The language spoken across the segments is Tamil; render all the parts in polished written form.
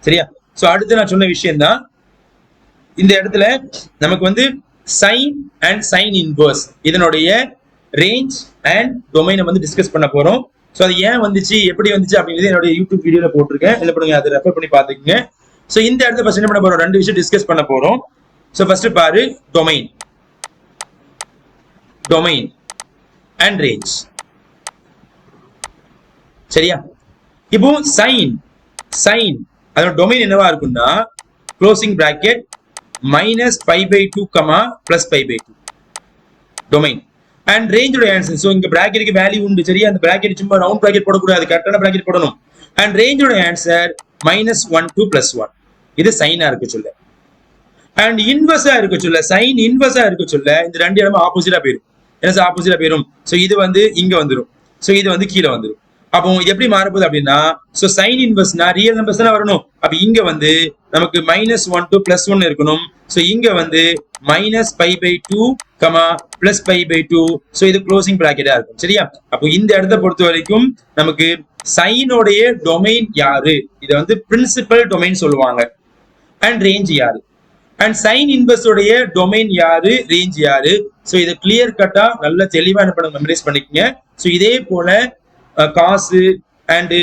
சரியா? சோ அடுத்து நான் சொன்ன விஷயம் தான் இந்த இடத்துல நமக்கு வந்து சைன் அண்ட் சைன் இன்வர்ஸ் இதனுடைய ரேஞ்ச் அண்ட் டொமைனை வந்து டிஸ்கஸ் பண்ண போறோம். ஸோ அது ஏன் வந்துச்சு எப்படி வந்துச்சு அப்படிங்கிறது என்னோட யூடியூப் வீடியோல போட்டிருக்கேன். என்ன பண்ணுங்க அதை ரெஃபர் பண்ணி பாத்துக்கோங்க. ஸோ இந்த இடத்துல ஃபர்ஸ்ட் என்ன பண்ண போறோம், ரெண்டு விஷயம் டிஸ்கஸ் பண்ண போறோம். ஸோ ஃபர்ஸ்ட் பாரு டொமைன் அண்ட் ரேஞ்ச். சரியா? இப்போ சைன் அதோட டொமைன் என்னவா இருக்கும்னா க்ளோசிங் பிராக்கெட் -π/2, +π/2 டொமைன் அண்ட் ரேஞ்சோட ஆன்சர். சோ இங்க பிராக்கெட்டுக்கு வேல்யூ உண்டு. சரியா? அந்த பிராக்கெட் சும்மா ரவுண்ட் பிராக்கெட் போடக்கூடாது, கரெக்டான பிராக்கெட் போடணும். அண்ட் ரேஞ்சோட ஆன்சர் -1 to +1. இது சைனா இருக்க சொல்ல. அண்ட் இன்வர்ஸா இருக்க சொல்ல, சைன் இன்வர்ஸா இருக்க சொல்ல இந்த ரெண்டு இடமும் ஆப்போசிட்டா போயிடும். என்ன சார் ஆப்போசிட்டா போயிடும்? சோ இது வந்து இங்க வந்துடும், சோ இது வந்து கீழே வந்துடும். அப்போ இது எப்படி மாறப்போகுது அப்படின்னா, சோ சைன் இன்வர்ஸ்னா ரியல் நம்பர்ஸ் தான் வரணும். அப்ப இங்க வந்து நமக்கு -1 to +1 இருக்கணும். சோ இங்க வந்து -π/2, +π/2. சோ இது க்ளோசிங் பிராக்கெட்டா இருக்கும். சரியா? அப்போ இந்த இடத்தை பொறுத்த வரைக்கும் நமக்கு சைனோடைய டொமைன் யாரு, இத வந்து பிரின்சிபல் டொமைன் சொல்லுவாங்க. அண்ட் ரேஞ்ச் யாரு, அண்ட் சைன் இன்வர்ஸ் உடைய டொமைன் யாரு, ரேஞ்ச் யாரு. சோ இதை கிளியர் கட்டா நல்ல தெளிவா என்ன பண்ண மெமரைஸ் பண்ணிக்கங்க. சோ இதே போல காசு அண்ட்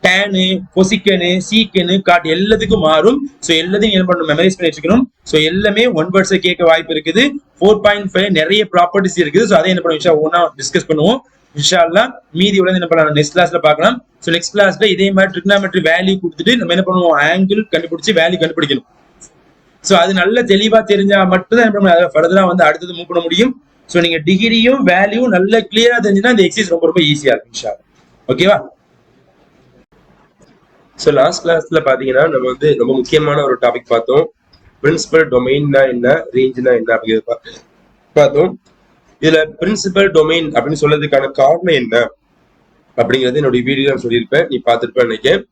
டேனு, கொசிக்கனு, சீக்கனு, காட் எல்லாத்துக்கும் மாறும். சோ எல்லாத்தையும் என்ன பண்ணணும், மெமரைஸ் பண்ணி வச்சுக்கணும். சோ எல்லாமே ஒன் வேர்ட்ஸ் கேட்க வாய்ப்பு இருக்குது. 4.5 நிறைய ப்ராப்பர்ட்டிஸ் இருக்குது. சோ அதை என்ன பண்ணுவோம், ஒன்னா டிஸ்கஸ் பண்ணுவோம் இன்ஷா அல்லாஹ். மீதி உள்ள என்ன பண்ணலாம் நெக்ஸ்ட் கிளாஸ்ல பார்க்கலாம். சோ நெக்ஸ்ட் கிளாஸ்ல இதே மாதிரி ட்ரிக்னாமெட்ரி வேல்யூ கொடுத்துட்டு நம்ம என்ன பண்ணுவோம், ஆங்கிள் கண்டுபிடிச்சு வேல்யூ கண்டுபிடிக்கணும். சோ அது நல்ல தெளிவா தெரிஞ்சா மட்டும் தான் அதை ஃபர்தரா வந்து அடுத்தது மூவ் பண்ண முடியும். சோ நீங்க டிகிரியும் வேல்யூ நல்ல கிளியரா தெரிஞ்சுன்னா இந்த எக்ஸசைஸ் ரொம்ப ரொம்ப ஈஸியா இருக்கும் இன்ஷா அல்லாஹ். ஓகேவா? ஸோ லாஸ்ட் கிளாஸ்ல பாத்தீங்கன்னா நம்ம வந்து ரொம்ப முக்கியமான ஒரு டாபிக் பார்த்தோம். பிரின்சிபல் டொமைன்னா என்ன, ரேஞ்ச்னா என்ன அப்படிங்கிறத பார்த்தோம். இதுல பிரின்சிபல் டொமைன் அப்படின்னு சொல்றதுக்கான காரணம் என்ன அப்படிங்கிறது என்னுடைய வீடியோ நான் சொல்லியிருப்பேன், நீ பார்த்துருப்பேன் நினைக்கிறேன்.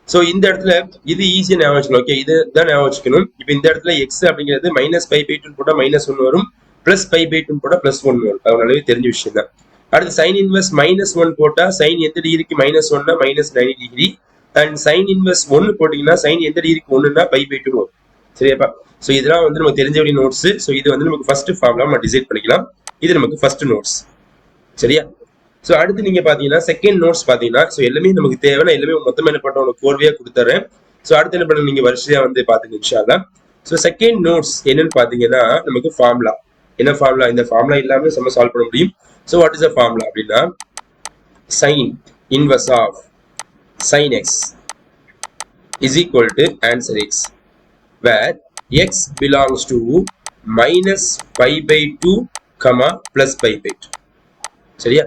ஸோ இந்த இடத்துல இது ஈஸியா ஞாபகம் வச்சுக்கணும். ஓகே, இதுதான் ஞாபகம் வச்சுக்கணும். இப்போ இந்த இடத்துல எக்ஸ் அப்படிங்கிறது -π/2 போட்டா -1 வரும், +π/2 போட்டா +1 வரும். அது நல்லாவே தெரிஞ்ச விஷயம் தான். அடுத்து சைன் இன்வெர்ஸ் -1 போட்டா சைன் எந்த டிகிரிக்கு -1னா -90 டிகிரி. அண்ட் சைன் இன்வெர்ஸ் 1 போட்டீங்கன்னா சைன் எந்த டிகிரிக்கு 1னா π/2 வரும். சரியாப்பா? சோ இதெல்லாம் வந்து நமக்கு தெரிஞ்ச வேண்டிய நோட்ஸ். சோ இது வந்து நமக்கு ஃபர்ஸ்ட் ஃபார்முலா நம்ம டிசைட் பண்ணிக்கலாம். இது நமக்கு ஃபர்ஸ்ட் நோட்ஸ். சரியா? சோ அடுத்து நீங்க பாத்தீங்கன்னா செகண்ட் நோட்ஸ் பாத்தீங்கன்னா சோ எல்லாமே நமக்கு தேவையான எல்லாமே மொத்தமா என்ன பண்றோம், உங்களுக்கு கோர்வையா கொடுத்துறேன். சோ அடுத்து என்ன பண்ண நீங்க வரிசையா வந்து பாத்துங்க இன்ஷா அல்லாஹ். சோ செகண்ட் நோட்ஸ் என்னன்னு பாத்தீங்கன்னா நமக்கு ஃபார்முலா. என்ன ஃபார்முலா? இந்த ஃபார்முலா இல்லாம நம்ம சால்வ் பண்ண முடியும். So what is the formula அப்படின்னா sine inverse of sin x is equal to answer x, where x belongs to -π/2, +π/2. சரியா?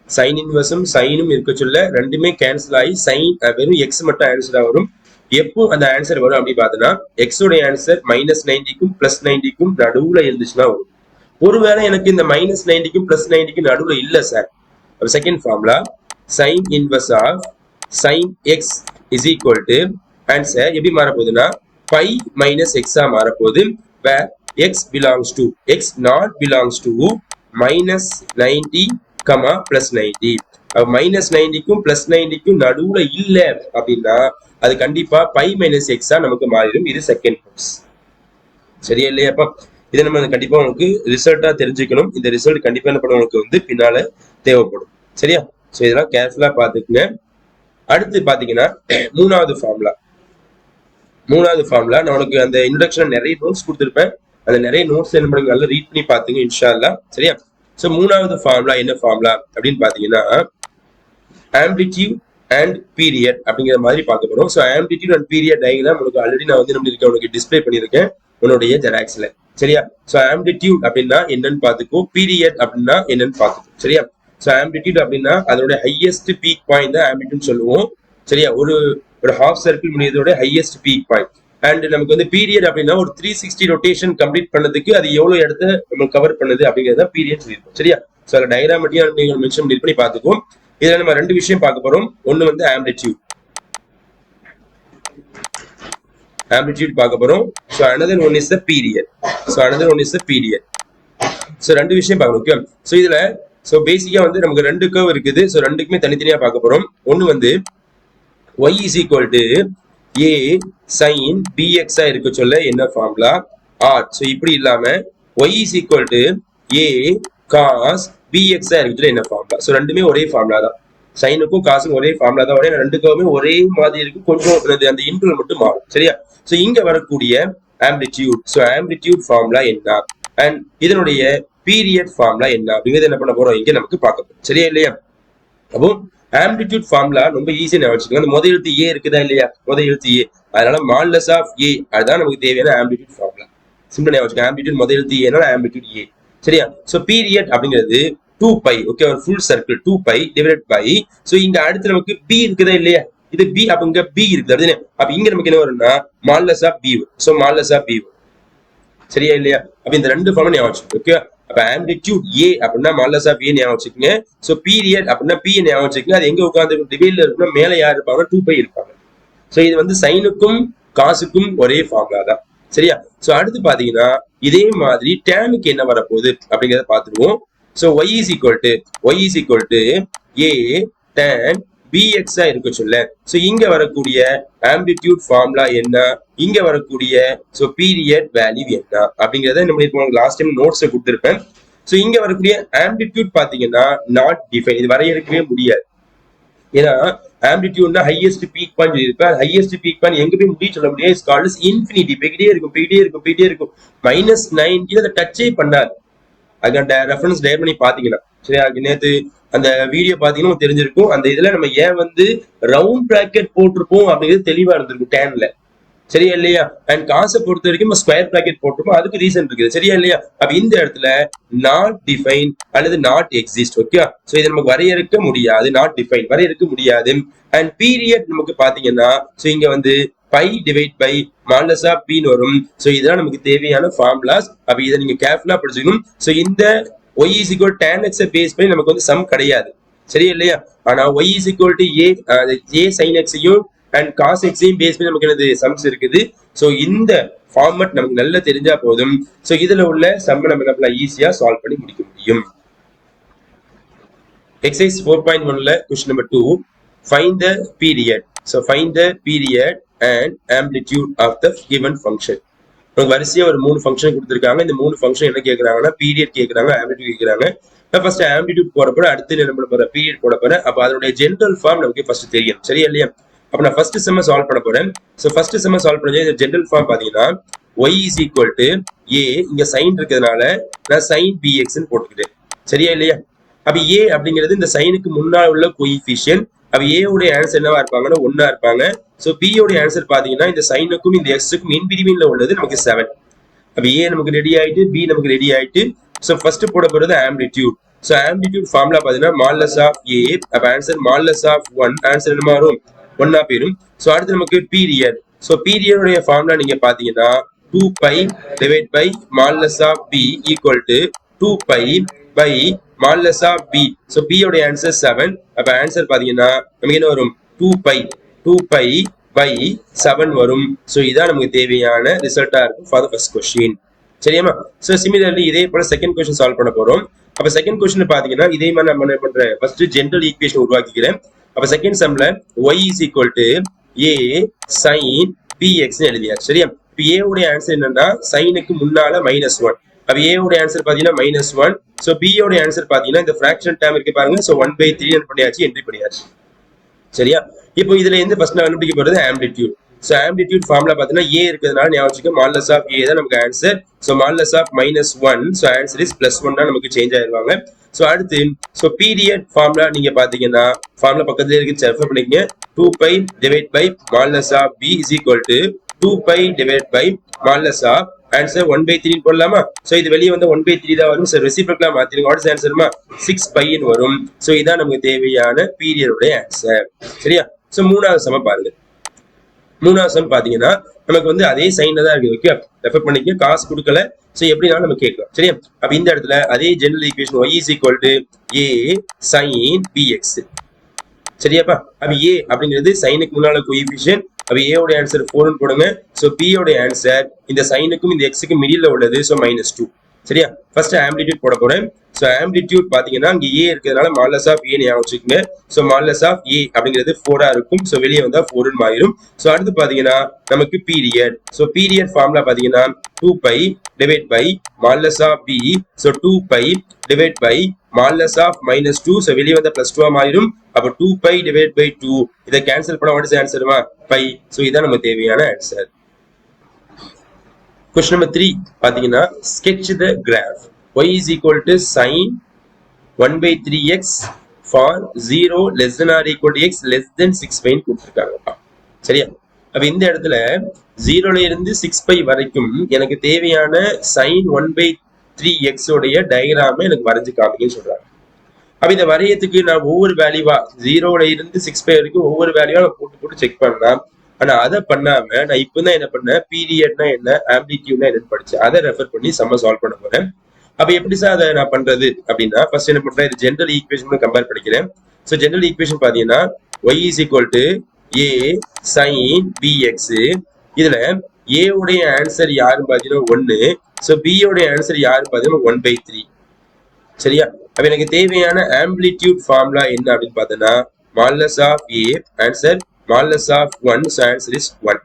சைன் இன்வர்ஸும் சைனும் இருக்க சொல்ல ரெண்டுமே கேன்சல் ஆகி சைன் வெறும் எக்ஸ் மட்டும் ஆன்சரா வரும். எப்போ அந்த ஆன்சர் வரும் அப்படி பார்த்தோன்னா எக்ஸ் உடைய ஆன்சர் -90க்கும் +90க்கும் நடுவுல இருந்துச்சுன்னா வரும். ஒருவேளை எனக்கு இந்த -90க்கும் +90க்கும் நடுவுல இல்ல sir, second formula sin inverse of sin x is equal to answer எப்படி மாறப்போகுதுன்னா π - x ஆ மாறப்போகுது, where x belongs to x not belongs to -90, +90. -90க்கும் +90க்கும் நடுவுல இல்ல அப்படின்னா அது கண்டிப்பா π - x ஆ நமக்கு மாறிடும். இது செகண்ட் நோட்ஸ். சரியா இல்லையாப்பா? இதை நம்ம கண்டிப்பா உங்களுக்கு ரிசல்ட்டா தெரிஞ்சுக்கணும். இந்த ரிசல்ட் கண்டிப்பா என்ன பண்ண உங்களுக்கு வந்து பின்னால தேவைப்படும். சரியா? சோ இதெல்லாம் கேர்ஃபுல்லா பாத்துக்கங்க. அடுத்து பாத்தீங்கன்னா மூணாவது ஃபார்முலா நான் உனக்கு அந்த இன்ட்ரோடக்ஷன் நிறைய நோட்ஸ் கொடுத்துருப்பேன். அந்த நிறைய நோட்ஸ் என்ன பண்ணுங்க நல்லா ரீட் பண்ணி பாத்துங்க இன்ஷா அல்லாஹ். சரியா? சோ மூணாவது ஃபார்முலா என்ன ஃபார்முலா அப்படின்னு பாத்தீங்கன்னா ஆம்ப்ளிடியூட் அண்ட் பீரியட் அப்படிங்கிற மாதிரி பார்க்க போறோம். So amplitude and period diagram உனக்கு ஆல்ரெடி நான் வந்து நம்ம உனக்கு டிஸ்பிளே பண்ணியிருக்கேன் உன்னுடைய ஜெராக்ஸ்ல. சரியா? சோ ஆம்ப்ளிடியூட் அப்படின்னா என்னன்னு பாத்துக்கோ, பீரியட் அப்படின்னா என்னன்னு பாத்துக்கோ. சரியா? சோ ஆம்ப்ளிடியூட் அப்படின்னா அதோட ஹையஸ்ட் பீக் பாயிண்ட் தான் ஆம்ப்ளிடியூட் சொல்லுவோம். சரியா? ஒரு ஹாஃப் சர்க்கிள் முடியதோட ஹையஸ்ட் பீக் பாயிண்ட். அண்ட் நமக்கு வந்து பீரியட் அப்படின்னா ஒரு 360 ரொட்டேஷன் கம்ப்ளீட் பண்ணதுக்கு அது எவ்வளவு இடத்த நம்ம கவர் பண்ணுது அப்படிங்கறத பீரியட் சொல்லியிருக்கோம். சரியா? சோ அந்த டயகிராம் மட்டும் நீங்க மென்ஷன் பண்ணி பாத்துக்கோ. இதுல நம்ம ரெண்டு விஷயம் பார்க்க போறோம். ஒன்னு வந்து ஆம்ப்ளிடியூட் பார்க்க போறோம். So another one is the period. So ரெண்டு விஷயம் பார்க்கணும். ஓகே? சோ இதுல சோ பேசிக்கா வந்து நமக்கு ரெண்டு கர்வ் இருக்குது. சோ ரெண்டுக்குமே தனித்தனியா பார்க்க போறோம். ஒன்னு வந்து y is equal to A sin bx இருக்க சொல்ல என்ன ஃபார்முலா ஆர். ஸோ இப்படி இல்லாம y is equal to a cos bx இருக்க சொல்ல என்ன ஃபார்முலா. ஸோ ரெண்டுமே ஒரே ஃபார்முலா தான், சைனுக்கும் காசுக்கும் ஒரே ஃபார்முலா தான் வரும், ரெண்டுக்குமே ஒரே மாதிரி இருக்கும், கொஞ்சம் அந்த இன்டர்வல் மட்டும் மாறும். சரியா? ஸோ இங்க வரக்கூடிய ஆம்பிளிடியூட், ஸோ ஆம்பிளிடியூட் ஃபார்முலா என்ன அண்ட் இதனுடைய பீரியட் ஃபார்முலா என்ன அப்படிங்கிறது என்ன பண்ண போறோம் இங்க நமக்கு பார்க்க போறோம். சரியா இல்லையா? அப்போ ஆம்பிளிடியூட் ஃபார்முலா ரொம்ப ஈஸியா ஞாபகம் வச்சுக்கோங்க. அந்த முதல் எழுத்து ஏ இருக்குதா இல்லையா, முதல் எழுத்து ஏ, அதனால மாடுலஸ் ஆஃப் ஏ அதுதான் நமக்கு தேவையான ஆம்பிளிடியூட் ஃபார்முலா. சிம்பிளா ஞாபகம் வச்சுக்கோங்க, ஆம்பிளிடியூட் முதல் எழுத்து ஏனால ஆம்பிளிடியூட் ஏ. சரியா? சோ பீரியட் அப்படிங்கிறது 2π. ஓகே, ஒரு full circle 2π divided by, so இங்க அடுத்து நமக்கு b இருக்குதா இல்லையா, இது b, அப்ப இங்க b இருக்குது அப்படியே. அப்ப இங்க நமக்கு என்ன வரும்னா modulus of b. So modulus of b. சரியா இல்லையா? அப்ப இந்த ரெண்டு ஃபார்முலா ஞாபகம் வச்சுக்கோங்க. ஓகே, அப்ப ஆம்பிளிடியூட் a அப்படின்னா மாடுலஸ் ஆஃப் a ஞாபகம் வச்சுக்கோங்க. சோ பீரியட் அப்படின்னா p ஞாபகம் வச்சுக்கோங்க. அது எங்க உட்கார்ந்து டிவைட்ல இருக்குன்னா மேல யார் இருப்பாங்க, 2π இருப்பாங்க. சோ இது வந்து சைனுக்கும் காசுக்கும் ஒரே ஃபார்முலா தான். சரியா? சோ அடுத்து பாத்தீங்கன்னா இதே மாதிரி டேனுக்கு என்ன வரப்போகுது அப்படிங்கறத பாத்துருவோம். So y is equal to a tan bx இருக்க சொல்ல, சோ இங்க வரக்கூடிய ஆம்பிளிடியூட் ஃபார்முலா என்ன, இங்க வரக்கூடிய சோ பீரியட் வேல்யூ என்ன அப்படிங்கறத நம்ம லாஸ்ட் டைம் நோட்ஸ்ல கொடுத்திருப்பேன். சோ இங்க வரக்கூடிய ஆம்பிளிடியூட் பாத்தீங்கன்னா நாட் டிஃபைன், இது வரையறுக்கவே முடியாது. ஏன்னா ஆம்பிளிடியூட்னா ஹையஸ்ட் பீக் பாயிண்ட் இருப்பேன், ஹையஸ்ட் பீக் பாயிண்ட் எங்க போய் முடியும் சொல்ல முடியாது. இட்ஸ் கால்ட் இன்ஃபினிட்டி, போய்கிட்டே இருக்கும். -90 அதை டச்சே பண்ணாது. அதுக்கான ரெஃபரன்ஸ் டயர் பண்ணி பாத்தீங்கன்னா சரியா, நேத்து அந்த வீடியோ பாத்தீங்கன்னா தெரிஞ்சிருக்கும். அந்த இதுல நம்ம ஏன் வந்து ரவுண்ட் பிராக்கெட் போட்டிருப்போம் அப்படிங்கிறது தெளிவா இருந்திருக்கும் டேன்ல. சரியா இல்லையா? அண்ட் காசை பொறுத்த வரைக்கும் ஸ்கொயர் பிராக்கெட் போட்டிருப்போம், அதுக்கு ரீசன் இருக்குது. சரியா இல்லையா? அப்ப இந்த இடத்துல நாட் டிஃபைன் அல்லது நாட் எக்ஸிஸ்ட். ஓகே, சோ இதை நமக்கு வரையறுக்க முடியாது, நாட் டிஃபைன் வரையறுக்க முடியாது. அண்ட் பீரியட் நமக்கு பாத்தீங்கன்னா சோ இங்க வந்து by divide by modulus of p ன்னு வரும். சோ இதெல்லாம் நமக்கு தேவையான ஃபார்முலாஸ். அப்ப இதை நீங்க கேர்ஃபுல்லா படிச்சுக்கணும். சோ இந்த y is equal to tan x base பண்ணி நமக்கு வந்து சம் கிடையாது. சரியா இல்லையா? ஆனா y is equal to a sin x யும் அண்ட் cos x யும் பேஸ் பண்ணி நமக்கு என்னது சம்ஸ் இருக்குது. சோ இந்த ஃபார்மட் நமக்கு நல்லா தெரிஞ்சா போதும். சோ இதுல உள்ள சம் நம்ம என்ன ஈஸியா சால்வ் பண்ணி முடிக்க முடியும். எக்ஸசைஸ் 4.1ல question number 2, find the period. So find the period and amplitude of the given function. உங்களுக்கு வரிசையா ஒரு 3 ஃபங்க்ஷன் கொடுத்திருக்காங்க. இந்த 3 ஃபங்க்ஷன் என்ன கேக்குறாங்கன்னா பீரியட் கேக்குறாங்க, ஆம்பிளிடியூட் கேக்குறாங்க. நான் ஃபர்ஸ்ட் ஆம்பிளிடியூட் போட போறேன், அடுத்து என்ன பண்ண போறேன், பீரியட் போட போறேன். அப்ப அதோட ஜெனரல் ஃபார்ம் நமக்கு ஃபர்ஸ்ட் தெரியும். சரியா இல்லையா? அப்ப நான் ஃபர்ஸ்ட் செம்ம சால்வ் பண்ண போறேன். சோ ஃபர்ஸ்ட் செம்ம சால்வ் பண்ணி இந்த ஜெனரல் ஃபார்ம் பாத்தீங்கன்னா y is equal to a, இங்க sin இருக்கிறதுனால நான் sin bx ன்னு போட்டுக்கிட்டேன். சரியா இல்லையா? அப்ப a அப்படிங்கிறது இந்த சைனுக்கு முன்னால உள்ள கோஎஃபிஷியன்ட். அப்ப a உடைய ஆன்சர் என்னவா இருப்பாங்கன்னா 1 இருப்பாங்க. சோ b உடைய ஆன்சர் பாத்தீங்கன்னா இந்த சைனுக்கும் இந்த x க்கும் இன் பிட்வீன்ல உள்ளது நமக்கு 7. அப்ப a நமக்கு ரெடி ஆயிட்டு, b நமக்கு ரெடி ஆயிட்டு. சோ ஃபர்ஸ்ட் போட போறது ஆம்பிளிடியூட். சோ ஆம்பிளிடியூட் ஃபார்முலா பாத்தீங்கன்னா மாடுலஸ் ஆஃப் a. அப்ப ஆன்சர் மாடுலஸ் ஆஃப் 1, ஆன்சர் என்ன மாறும் 1 போயிடும். சோ அடுத்து நமக்கு பீரியட். சோ பீரியட் உடைய ஃபார்முலா நீங்க பாத்தீங்கன்னா 2π divide by modulus of b equal to 2π by modulus of b. So b உடைய ஆன்சர் 7. அப்ப ஆன்சர் பாத்தீங்கன்னா நமக்கு என்ன வரும் 2π பை 7 வரும். சோ இதான் நமக்கு தேவையான ரிசல்ட்டா இருக்கும் ஃபார் தி ஃபர்ஸ்ட் क्वेश्चन. சரியாமா? சோ சிமிலர்லி இதே போல செகண்ட் क्वेश्चन சால்வ் பண்ண போறோம். அப்ப செகண்ட் क्वेश्चन பாத்தீங்கன்னா இதே மாதிரி நான் என்ன பண்றேன், ஃபர்ஸ்ட் ஜெனரல் ஈக்குவேஷன் உருவாக்கிக்கிறேன். அப்ப செகண்ட் சம்ல y is equal to a sin bx ன்னு எழுதியாச்சு. சரியா? இப்ப a உடைய ஆன்சர் என்னன்னா சைனுக்கு முன்னால -1. அப்ப a உடைய ஆன்சர் பாத்தீங்கன்னா -1. சோ b உடைய ஆன்சர் பாத்தீங்கன்னா இந்த ஃபிராக்ஷன் டேர்ம் இருக்கு பாருங்க. சோ 1/3 பண்ணியாச்சு, என்ட்ரி பண்ணியாச்சு. சரியா? இப்போ இதுல இருந்து ஃபர்ஸ்ட் நான் கண்டுபிடிக்க போறது ஆம்பிளிடியூட். சோ ஆம்பிளிடியூட் ஃபார்முலா பாத்தீங்கன்னா a இருக்கிறதுனால ஞாபகம் வச்சுக்க மாடுலஸ் ஆஃப் a தான் நமக்கு answer. So modulus of -1, so answer is +1 தான் நமக்கு சேஞ்ச் ஆயிருவாங்க. சோ அடுத்து சோ பீரியட் ஃபார்முலா நீங்க பாத்தீங்கன்னா ஃபார்முலா பக்கத்துல இருக்கு, ரெஃபர் பண்ணிக்கங்க. 2π divide by modulus of b is equal to 2π divide by modulus of answer 1/3 போடலாமா? சோ இது வெளியே வந்து 1/3 தான் வரும். சோ ரெசிப்ரோக்கலா மாத்திருங்க. வாட் இஸ் ஆன்சர்மா 6π ன்னு வரும். சோ இதான் நமக்கு தேவையான பீரியடோட ஆன்சர். சரியா? சோ மூணாவது சம பாருங்க. மூணாவது சம் பாத்தீங்கன்னா நமக்கு வந்து அதே சைன்ல தான் இருக்கு. ஓகே, ரெஃபர் பண்ணிக்க, காசு கொடுக்கல. சோ எப்படினாலும் நம்ம கேட்கலாம். சரியா? அப்ப இந்த இடத்துல அதே general equation y is equal to a sin bx. சரியாப்பா? அப்ப a அப்படிங்கிறது சைனுக்கு முன்னால கோஎஃபிஷியன்ட். அப்ப a உடைய ஆன்சர் 4 ன்னு போடுங்க. சோ b உடைய ஆன்சர் இந்த சைனுக்கும் இந்த x க்கும் மிடில்ல உள்ளது. சோ -2. சரியா? ஃபர்ஸ்ட் ஆம்பிளிட்யூட் போட போறேன். ஸோ ஆம்பிளிட்யூட் பாத்தீங்கன்னா இங்க ஏ இருக்கிறதுனால மாடலஸ் ஆஃப் ஏ ஞாபகம் வச்சுக்கோங்க. ஸோ மாடலஸ் ஆஃப் ஏ அப்படிங்கிறது 4 இருக்கும். ஸோ வெளியே வந்தா 4 மாறிடும். ஸோ அடுத்து பாத்தீங்கன்னா நமக்கு பீரியட். ஸோ பீரியட் ஃபார்முலா பாத்தீங்கன்னா 2π divide by modulus of b. So 2π divide by modulus of -2. So வெளியே வந்தா +2 மாறிடும். அப்போ 2π டிவைட் பை 2 இதை கேன்சல் பண்ண வாட் இஸ் ஆன்சர்மா பை. ஸோ இதான் நமக்கு தேவையான ஆன்சர். Question number 3 பாத்தீங்கன்னா sketch the graph y is equal to sin 1/3x for 0 less than or equal to x less than 6π கொடுத்திருக்காங்கப்பா. சரியா? அப்ப இந்த இடத்துல 0ல இருந்து 6π வரைக்கும் எனக்கு தேவையான sin 1/3x உடைய டயகிராமை எனக்கு வரைஞ்சு காமிங்கன்னு சொல்றாங்க. அப்ப இதை வரையத்துக்கு நான் ஒவ்வொரு வேல்யூவா 0ல இருந்து 6π வரைக்கும் ஒவ்வொரு வேல்யூவா போட்டு செக் பண்ணலாம். ஆனா அதை பண்ணாம நான் இப்பதான் என்ன பண்ணேன், பீரியட்னா என்ன, ஆம்பிளிட்யூட்னா என்னன்னு படிச்சேன். அதை ரெஃபர் பண்ணி சம்ம சால்வ் பண்ண போறேன். அப்ப எப்படி சார் அதை நான் பண்றது அப்படின்னா ஃபர்ஸ்ட் என்ன பண்றேன், இது ஜெனரல் ஈக்குவேஷன் கம்பேர் பண்ணிக்கிறேன். ஸோ ஜெனரல் ஈக்குவேஷன் பாத்தீங்கன்னா y is equal to a sin bx. இதுல a உடைய ஆன்சர் யாருன்னு பாத்தீங்கன்னா 1. ஸோ b உடைய ஆன்சர் யாருன்னு பாத்தீங்கன்னா 1/3. சரியா? அப்ப எனக்கு தேவையான ஆம்பிளிட்யூட் ஃபார்முலா என்ன அப்படின்னு பார்த்தோன்னா modulus of a answer modulus of 1. So answer is 1.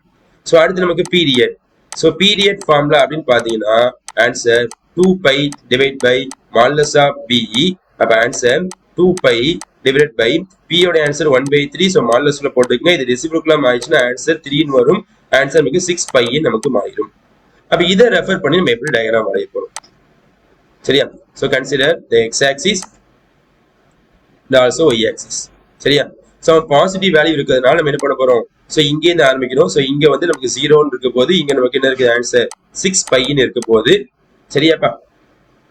So அடுத்து நமக்கு பீரியட். ஸோ பீரியட் ஃபார்முலா அப்படின்னு பார்த்தீங்கன்னா answer 2π divide by modulus of b. அப்ப ஆன்சர் 2π டிவைட் பை p யோட ஆன்சர் 1/3. ஸோ மாடலஸ்ல போட்டுக்கங்க. இது ரெசிப்ரோக்கலா மாறிச்சுன்னா ஆன்சர் 3 வரும். ஆன்சர் நமக்கு 6π நமக்கு மாறிடும். அப்ப இதை ரெஃபர் பண்ணி நம்ம எப்படி டயகிராம் வரைய போறோம். சரியா? So consider the X axis and also y axis. சரியா? ஸோ பாசிட்டிவ் வேல்யூ இருக்கிறதுனால நம்ம என்ன பண்ண போறோம், ஸோ இங்கேருந்து ஆரம்பிக்கிறோம். ஸோ இங்க வந்து நமக்கு 0ன்னு இருக்க போது, இங்க நமக்கு என்ன இருக்கு ஆன்சர் 6πன்னு இருக்க போது. சரியாப்பா?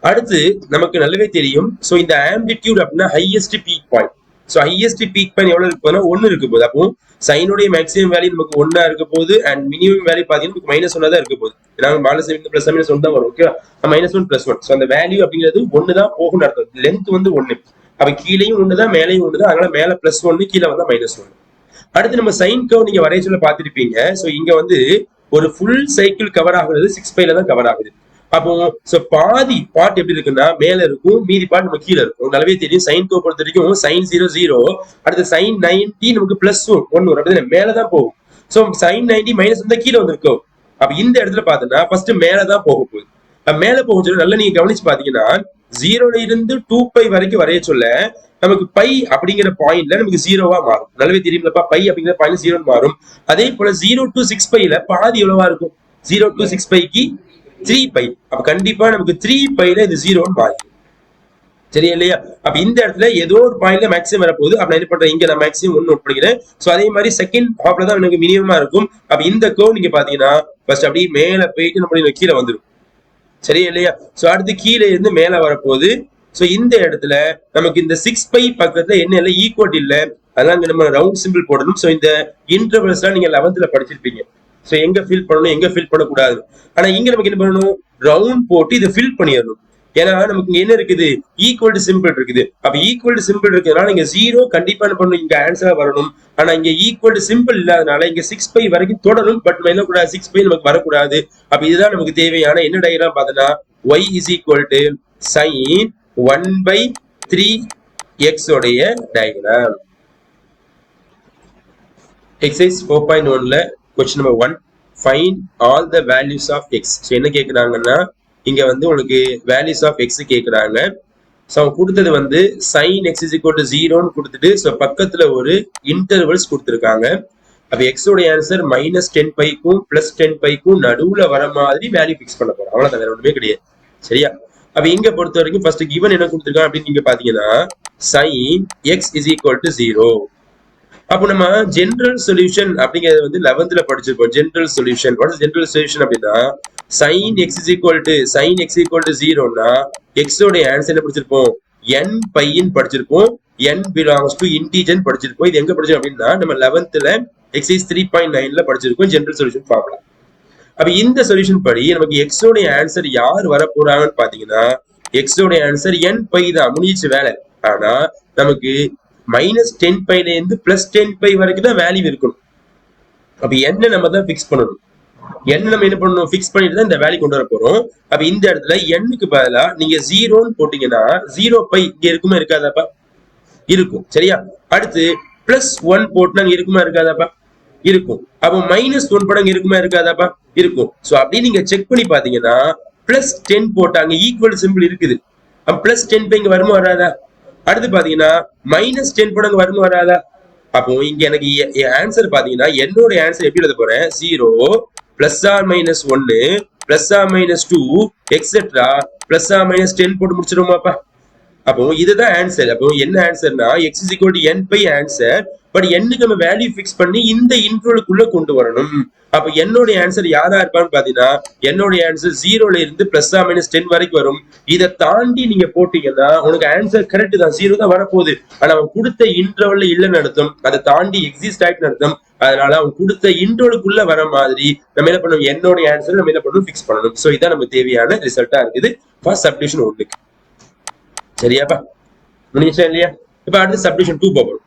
அடுத்து நமக்கு நல்லாவே தெரியும். ஸோ இந்த ஆம்பிளிட்யூட் அப்படின்னா highest peak point. So highest peak point எவ்வளவு இருக்கு போதுன்னா 1 இருக்க போது. அப்போ சைனுடைய மேக்ஸிமம் வேல்யூ நமக்கு 1 இருக்க போது அண்ட் மினிமம் வேல்யூ பாத்தீங்கன்னா -1 தான் இருக்க போகுது. ஏன்னா மாடலஸ் பிளஸ் -1 தான் வரும். ஓகேவா? -1 +1. ஸோ அந்த வேல்யூ அப்படிங்கிறது 1 தான் போகும்னு அர்த்தம். லென்த் வந்து 1. அப்ப கீழையும் 1 தான் மேலையும் 1 தான். அதனால மேல +1 கீழே வந்தா -1. அடுத்து நம்ம சைன் கர்வ் நீங்க வரைய சொல்ல பாத்திருப்பீங்க. ஸோ இங்க வந்து ஒரு ஃபுல் சைக்கிள் கவர் ஆகுறது 6πல தான் கவர் ஆகுது. அப்போ சோ பாதி பார்ட் எப்படி இருக்குன்னா மேல இருக்கும், மீதி பார்ட் நம்ம கீழே இருக்கும். நல்லாவே தெரியும் சைன் கர்வ் பொறுத்த வரைக்கும் sin 0 0, அடுத்து sin 90 நமக்கு +1 வரும். அப்படியே மேலதான் போகும். சோ sin 90 மைனஸ் வந்தா கீழே வந்திருக்கும். அப்ப இந்த இடத்துல பாத்தீங்கன்னா ஃபர்ஸ்ட் மேலதான் போக போகுது. மேல போக சொல்ல நல்லா நீங்க கவனிச்சு பாத்தீங்கன்னா 0ல இருந்து 2π வரைக்கும் வரைய சொல்ல நமக்கு π அப்படிங்கிற பாயிண்ட்ல நமக்கு 0வா மாறும். நல்லாவே தெரியும்லப்பா, π அப்படிங்கிற பாயிண்ட் 0 மாறும். அதே போல 0 to 6πல பாதி எவ்வளவா இருக்கும், 0 to 6πக்கு 3π. அப்ப கண்டிப்பா நமக்கு 3πல இது 0ன்னு மாறும். சரியா இல்லையா? அப்ப இந்த இடத்துல ஏதோ ஒரு பாயிண்ட்ல மேக்ஸிமம் வரப்போகுது. அப்ப நான் என்ன பண்றேன், இங்க நான் மேக்ஸிமம் 1 நோட் பண்ணிக்கிறேன். சோ அதே மாதிரி செகண்ட் ஹாஃப்ல தான் எனக்கு மினிமமா இருக்கும். அப்ப இந்த கர்வ் நீங்க பாத்தீங்கன்னா ஃபர்ஸ்ட் அப்படியே மேல போயிட்டு நம்ம கீழே வந்துடும். சரியா இல்லையா? சோ அடுத்து கீழே இருந்து மேல வரப்போகுது. சோ இந்த இடத்துல நமக்கு இந்த 6π பக்கத்துல என்ன இல்லை, ஈக்குவல் இல்ல. அதெல்லாம் நம்ம ரவுண்ட் சிம்பிள் போடணும். சோ இந்த இன்டர்வல்ஸ் எல்லாம் நீங்க 11th படிச்சிருப்பீங்க. சோ எங்க ஃபில் பண்ணணும், எங்க ஃபில் பண்ணக்கூடாது. ஆனா இங்க நமக்கு என்ன பண்ணணும், ரவுண்ட் போட்டு இதை ஃபில் பண்ணிடணும். ஏன்னா நமக்கு இங்க என்ன இருக்குது, ஈக்குவல் டு சிம்பிள் இருக்குது. அப்ப ஈக்குவல் டு சிம்பிள் இருக்கிறதுனால இங்க 0 கண்டிப்பா என்ன பண்ணணும், இங்க ஆன்சரா வரணும். ஆனா இங்க ஈக்குவல் டு சிம்பிள் இல்லாதனால இங்க 6π வரைக்கும் தொடரும். பட் என்ன கூடாது, 6π நமக்கு வரக்கூடாது. அப்ப இதுதான் நமக்கு தேவையான என்ன டயகிராம் பார்த்தோன்னா y is equal to sin 1/3x உடைய டயகிராம். எக்ஸசைஸ் 4.1ல question number 1, find all the values of x. So என்ன கேட்குறாங்கன்னா இங்க வந்து உங்களுக்கு வேல்யூஸ் ஆஃப் எக்ஸ் கேட்குறாங்க. ஸோ அவங்க கொடுத்தது வந்து sin x is equal to 0ன்னு கொடுத்துட்டு ஸோ பக்கத்துல ஒரு இன்டர்வல்ஸ் கொடுத்துருக்காங்க. அப்ப எக்ஸோட ஆன்சர் -10πக்கும் +10πக்கும் நடுவுல வர மாதிரி வேல்யூ பிக்ஸ் பண்ண போறோம். அவ்வளவுதான், வேற ஒண்ணுமே கிடையாது. சரியா? அப்ப இங்க பொறுத்த வரைக்கும் ஃபர்ஸ்ட் கிவன் என்ன கொடுத்துருக்காங்க அப்படின்னு நீங்க பாத்தீங்கன்னா sin x is equal to 0. அப்போ நம்ம ஜெனரல் சொல்யூஷன் அப்படிங்கிறது வந்து 11th படிச்சிருப்போம். General solution, what is general solution அப்படின்னா sin x is equal to 0னா எக்ஸோட ஆன்சர் என்ன படிச்சிருப்போம், n πன்னு படிச்சிருப்போம். n belongs to integer படிச்சிருப்போம். இது எங்க படிச்சோம் அப்படின்னா நம்ம 11th எக்ஸசைஸ் 3.9ல படிச்சிருக்கோம் ஜெனரல் சொல்யூஷன் ஃபார்முலா. அப்ப இந்த சொல்யூஷன் படி நமக்கு எக்ஸோட ஆன்சர் யார் வர போறாங்கன்னு பாத்தீங்கன்னா எக்ஸோட ஆன்சர் n π தான், முடிஞ்சிச்சு வேலை. ஆனா நமக்கு -10πல இருந்து +10π வரைக்கும் தான் வேல்யூ இருக்கணும். அப்ப என்ன நம்ம தான் பிக்ஸ் பண்ணணும். n நம்ம என்ன பண்ணணும், ஃபிக்ஸ் பண்ணிட்டு தான் இந்த வேல்யூ கொண்டு வர போறோம். அப்ப இந்த இடத்துல n-க்கு பதிலா நீங்க 0ன்னு போட்டீங்கன்னா 0 பை இங்க இருக்குமா இருக்காதாப்பா? இருக்கும். சரியா? அடுத்து +1 போட்டா இருக்குமா இருக்காதாப்பா? இருக்கும். அப்போ -1 போட்டாங்க இருக்குமா இருக்காதாப்பா? இருக்கும். சோ அப்படியே நீங்க செக் பண்ணி பாத்தீங்கன்னா +10 போட்டாங்க ஈக்குவல் சிம்பிள் இருக்குது. அப்ப +10 பை இங்க வருமா வராதா? அடுத்து பாத்தீங்கன்னா -10 போட்டாங்க வருமா வராதா? அப்போ இங்க எனக்கு ஆன்சர் பாத்தீங்கன்னா என்னோட ஆன்சர் எப்படி எழுத போறேன், 0 +or-1 +or-2 எக்ஸெட்ரா +or-10 போட்டு முடிச்சிருமாப்பா. அப்போ இதுதான் ஆன்சர். அப்போ என்ன ஆன்சர்னா x = n by answer. But n-க்கு நம்ம வேல்யூ ஃபிக்ஸ் பண்ணி இந்த இன்டர்வலுக்குள்ள கொண்டு வரணும். அப்ப என்னோட ஆன்சர் யாரா இருப்பான்னு பாத்தீங்கன்னா என்னோட ஆன்சர் 0ல இருந்து +or-10 வரைக்கும் வரும். இதை தாண்டி நீங்க போட்டீங்கன்னா உனக்கு ஆன்சர் கரெக்ட் தான், 0 தான் வரப்போகுது. ஆனா அவன் கொடுத்த இன்டர்வல்ல இல்லைன்னு அர்த்தம், அதை தாண்டி எக்ஸிஸ்ட் ஆயிட்டுன்னு அர்த்தம். அதனால அவன் கொடுத்த இன்டர்வலுக்குள்ள வர மாதிரி நம்ம என்ன பண்ணணும், என்னோட ஆன்சர் நம்ம என்ன பண்ணணும், ஃபிக்ஸ் பண்ணணும். சோ இதான் நமக்கு தேவையான ரிசல்ட்டா இருக்குது ஃபர்ஸ்ட் சப்டிவிஷன் 1க்கு. சரியாப்பா? முடிஞ்சா இல்லையா? இப்ப அடுத்து சப்டிவிஷன் 2 பார்ப்போம்.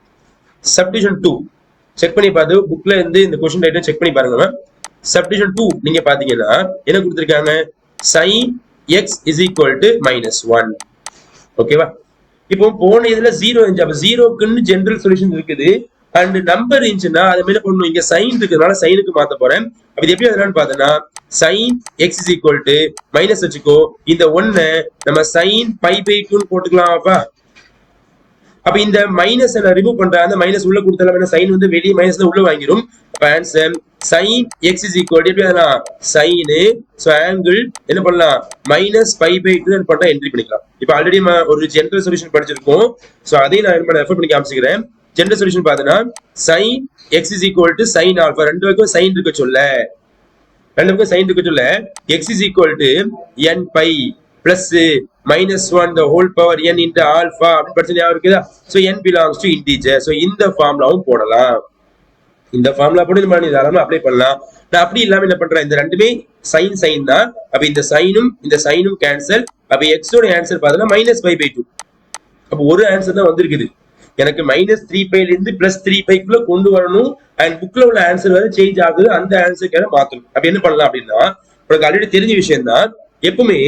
சப்டிவிஷன் 2 செக் பண்ணி பார்த்து புக்ல இருந்து இந்த क्वेश्चन ரைட்டை செக் பண்ணி பாருங்க. சப்டிவிஷன் 2 நீங்க பாத்தீங்கன்னா என்ன கொடுத்திருக்காங்க, sin x = -1. ஓகேவா? இப்போ போன இதுல 0 இருந்துச்சு. அப்ப 0க்குன்னு ஜெனரல் சொல்யூஷன் இருக்குது. அண்ட் நம்பர் இருந்துச்சுன்னா அது மேல பண்ணணும், இங்க சைன் இருக்கிறதுனால சைனுக்கு மாத்த போறேன். அப்ப இது எப்படி எழுதலாம்னு பார்த்தோம்னா sin x = மைனஸ் வச்சுக்கோ, இந்த 1 நம்ம sin π/2 போட்டுக்கலாமாப்பா. அப்ப இந்த மைனஸ் நான் ரிமூவ் பண்றேன், அந்த மைனஸ் உள்ள கொடுத்தாலும் சைன் வந்து வெளியே மைனஸ் தான் உள்ள வாங்கிரும். அப்ப ஆன்சர் sin x = எப்படி எழுதலாம், sin சோ ஆங்கிள் என்ன பண்ணலாம், -π/2 பண்ணா என்ட்ரி பண்ணிக்கலாம். இப்ப ஆல்ரெடி ஒரு ஜெனரல் சொல்யூஷன் படிச்சிருக்கோம். சோ அதையும் நான் என்ன ரெஃபர் பண்ணி காமிச்சுக்கிறேன். ஜெனரல் சொல்யூஷன் பார்த்தனா sin x = sin α, ரெண்டு பக்கம் sin இருக்க சொல்ல, ரெண்டு பக்கம் sin இருக்க சொல்ல x = n π plus -1 the whole power n into alpha அப்படி படிச்சது ஞாபகம் இருக்குதா? So n belongs to integer. So இந்த ஃபார்முலாவும் போடலாம், இந்த ஃபார்முலா போட்டு நம்ம தாராளமா அப்ளை பண்ணலாம். நான் அப்படி இல்லாம என்ன பண்றேன், இந்த ரெண்டுமே sin தான். அப்ப இந்த சைனும் கேன்சல். அப்ப x ஓட ஆன்சர் பார்த்தா -π/2. அப்ப ஒரு ஆன்சர் தான் வந்திருக்குது. எனக்கு -3π இருந்து +3πக்குள்ள கொண்டு வரணும். அண்ட் புக்ல உள்ள ஆன்சர் வேற சேஞ்ச் ஆகுது, அந்த ஆன்சருக்கு மாத்தணும். அப்ப என்ன பண்ணலாம் அப்படின்னா, உங்களுக்கு ஆல்ரெடி தெரிஞ்ச விஷயம் தான், எப்பவுமே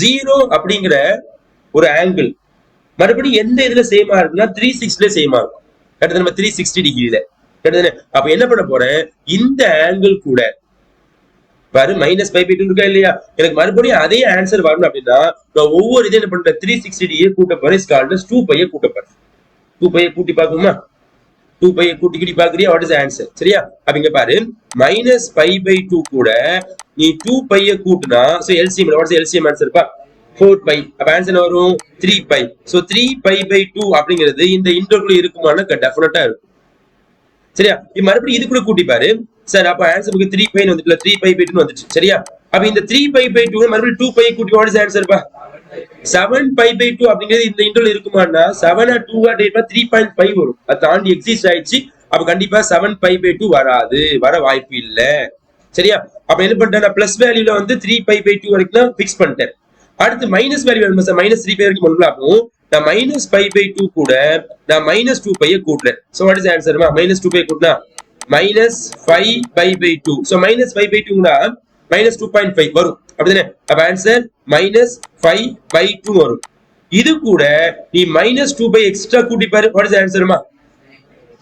0 அப்படிங்கிற ஒரு ஆங்கிள் மறுபடியும் எந்த இதுல சேமா இருக்குன்னா 360ல சேமா இருக்கும். அடுத்து நம்ம 360 டிகிரில. அப்ப என்ன பண்ண போறேன், இந்த ஆங்கிள் கூட பாரு -π/2 இருக்கா இல்லையா, எனக்கு மறுபடியும் அதே ஆன்சர் வரணும் அப்படின்னா நான் ஒவ்வொரு இதை என்ன பண்றேன், 360 டிகிரி கூட்ட போறேன். 2π கூட்ட போறேன். 2π கூட்டி பாக்குமா, 2π கூட்டி பாக்குறியா, வாட் இஸ் ஆன்சர்? சரியா? அப்ப இங்க பாரு -π/2 கூட நீ 2π கூட்டினா so LCM, what is LCM answer பா, 4π. அப்ப ஆன்சர் வரும் 3π. சோ 3π/2 அப்படிங்கிறது இந்த இன்டர்வல்ல இருக்குமானா டெஃபினட்டா இருக்கும். சரியா? இது மறுபடியும் இதுக்குள்ள கூட்டி பாரு சார். அப்ப ஆன்சருக்கு 3π வந்துட்டல, 3π/2 வந்துச்சு. சரியா? அப்ப இந்த 3π/2 மறுபடியும் 2π கூட்டி வாட் இஸ் ஆன்சர் பா, 7π/2 அப்படிங்கிறது இந்த இன்டர்வல் இருக்குமானா 7 2 3.5 வரும். அது தாண்டி எக்ஸிஸ்ட் ஆயிடுச்சு. அப்ப கண்டிப்பா 7π/2 வராது, வர வாய்ப்பு இல்ல. சரியா? அப்ப என்ன பண்ணிட்டேன், நான் பிளஸ் வேல்யூல வந்து 3π/2 வரைக்கும் தான் ஃபிக்ஸ் பண்ணிட்டேன். அடுத்து மைனஸ் வேல்யூ வேணும் சார், -3π வரைக்கும் பண்ணலாம். அப்போ நான் -π/2 கூட நான் -2π கூட்டுறேன். So what is answer? -2π கூட்டினா -5π/2. சோ -5/2னா -2.5 வரும். அப்படிதானே? அப்ப ஆன்சர் -5/2 வரும். இது கூட நீ -2π எக்ஸ்ட்ரா கூட்டி பாரு, வாட் இஸ் ஆன்சர்?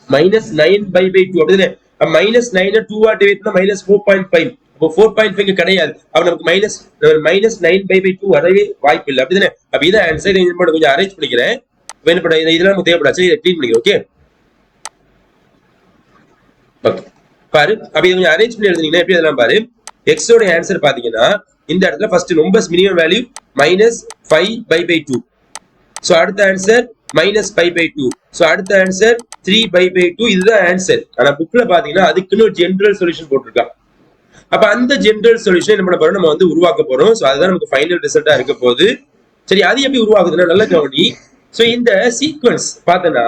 -9π/2. அப்படிதானே? -9 2 டிவைட் பண்ணா -4.5. அப்போ 4.5 கிடையாது. அப்ப நமக்கு -9π/2 வரவே வாய்ப்பு இல்லை. அப்படிதானே? அப்ப இத ஆன்சர் கொஞ்சம் அரேஞ்ச் பண்ணிக்கிறேன். என்ன பண்ண இதெல்லாம் நமக்கு தேவைப்படாது, இதை க்ளீன் பண்ணிக்கிறேன். ஓகே பாரு. அப்ப இதை கொஞ்சம் அரேஞ்ச் பண்ணி எழுதுனீங்கன்னா எப்படி அதெல்லாம் பாரு. x ஓட ஆன்சர் பாத்தீங்கன்னா இந்த இடத்துல first numbers minimum value -5π/2. So அடுத்த ஆன்சர் -π/2. சோ அடுத்த ஆன்சர் 3π/2. இதுதான் ஆன்சர். ஆனா புக்ல பாத்தீங்கன்னா அதுக்குன்னு ஒரு ஜெனரல் சொல்யூஷன் போட்டிருக்கான். அப்ப அந்த ஜெனரல் சொல்யூஷன் என்ன பண்ண போறோம், நம்ம வந்து உருவாக்க போறோம். சோ அதுதான் நமக்கு ஃபைனல் ரிசல்ட்டா இருக்க போகுது. சரி, அது எப்படி உருவாக்குதுன்னா நல்ல கவனி. சோ இந்த சீக்வன்ஸ் பார்த்தனா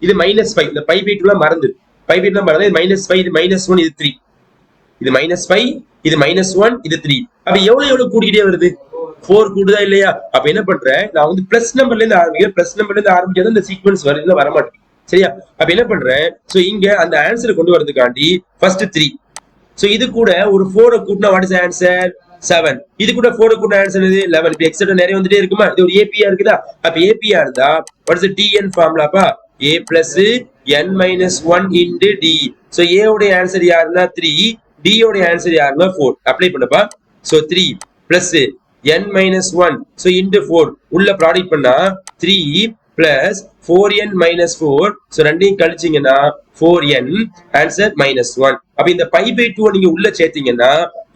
இது -5, இந்த π/2 மறந்து π/2 மறந்து, இது -5, இது -1, இது 3, இது -5, இது -1, இது 3. அப்ப எவ்வளவு கூட்டிக்கிட்டே வருது, 4 கூடுதா இல்லையா? அப்ப என்ன பண்றேன், நான் வந்து பிளஸ் நம்பர்ல இருந்து ஆரம்பிக்கிறேன். பிளஸ் நம்பர்ல இருந்து ஆரம்பிச்சா இந்த சீக்வன்ஸ் வருது, வர மாட்டேங்குது. சரியா? அப்ப என்ன பண்றேன், சோ இங்க அந்த ஆன்சரை கொண்டு வரதுக்காண்டி ஃபர்ஸ்ட் 3 சோ இது கூட ஒரு 4 கூட்டினா வாட் இஸ் ஆன்சர் 7. இது கூட 4 கூட்டினா ஆன்சர் என்னது 11. இப்போ எக்ஸெட்ரா நிறைய வந்துட்டே இருக்குமா? இது ஒரு ஏபியா இருக்குதா? அப்ப ஏபியா இருந்தா வாட் இஸ் டிஎன் ஃபார்முலாப்பா? a plus n minus 1 into d. So a உடைய ஆன்சர் யாருன்னா 3, d உடைய ஆன்சர் யாருன்னா 4. அப்ளை பண்ணப்பா. So 3 plus n minus 1 so into 4 உள்ள ப்ராடக்ட் பண்ணா 3 plus 4n minus 4 so ரெண்டையும் கழிச்சீங்கன்னா 4n ஆன்சர் minus 1. அப்ப இந்த pi by 2 நீங்க உள்ள சேர்த்தீங்கன்னா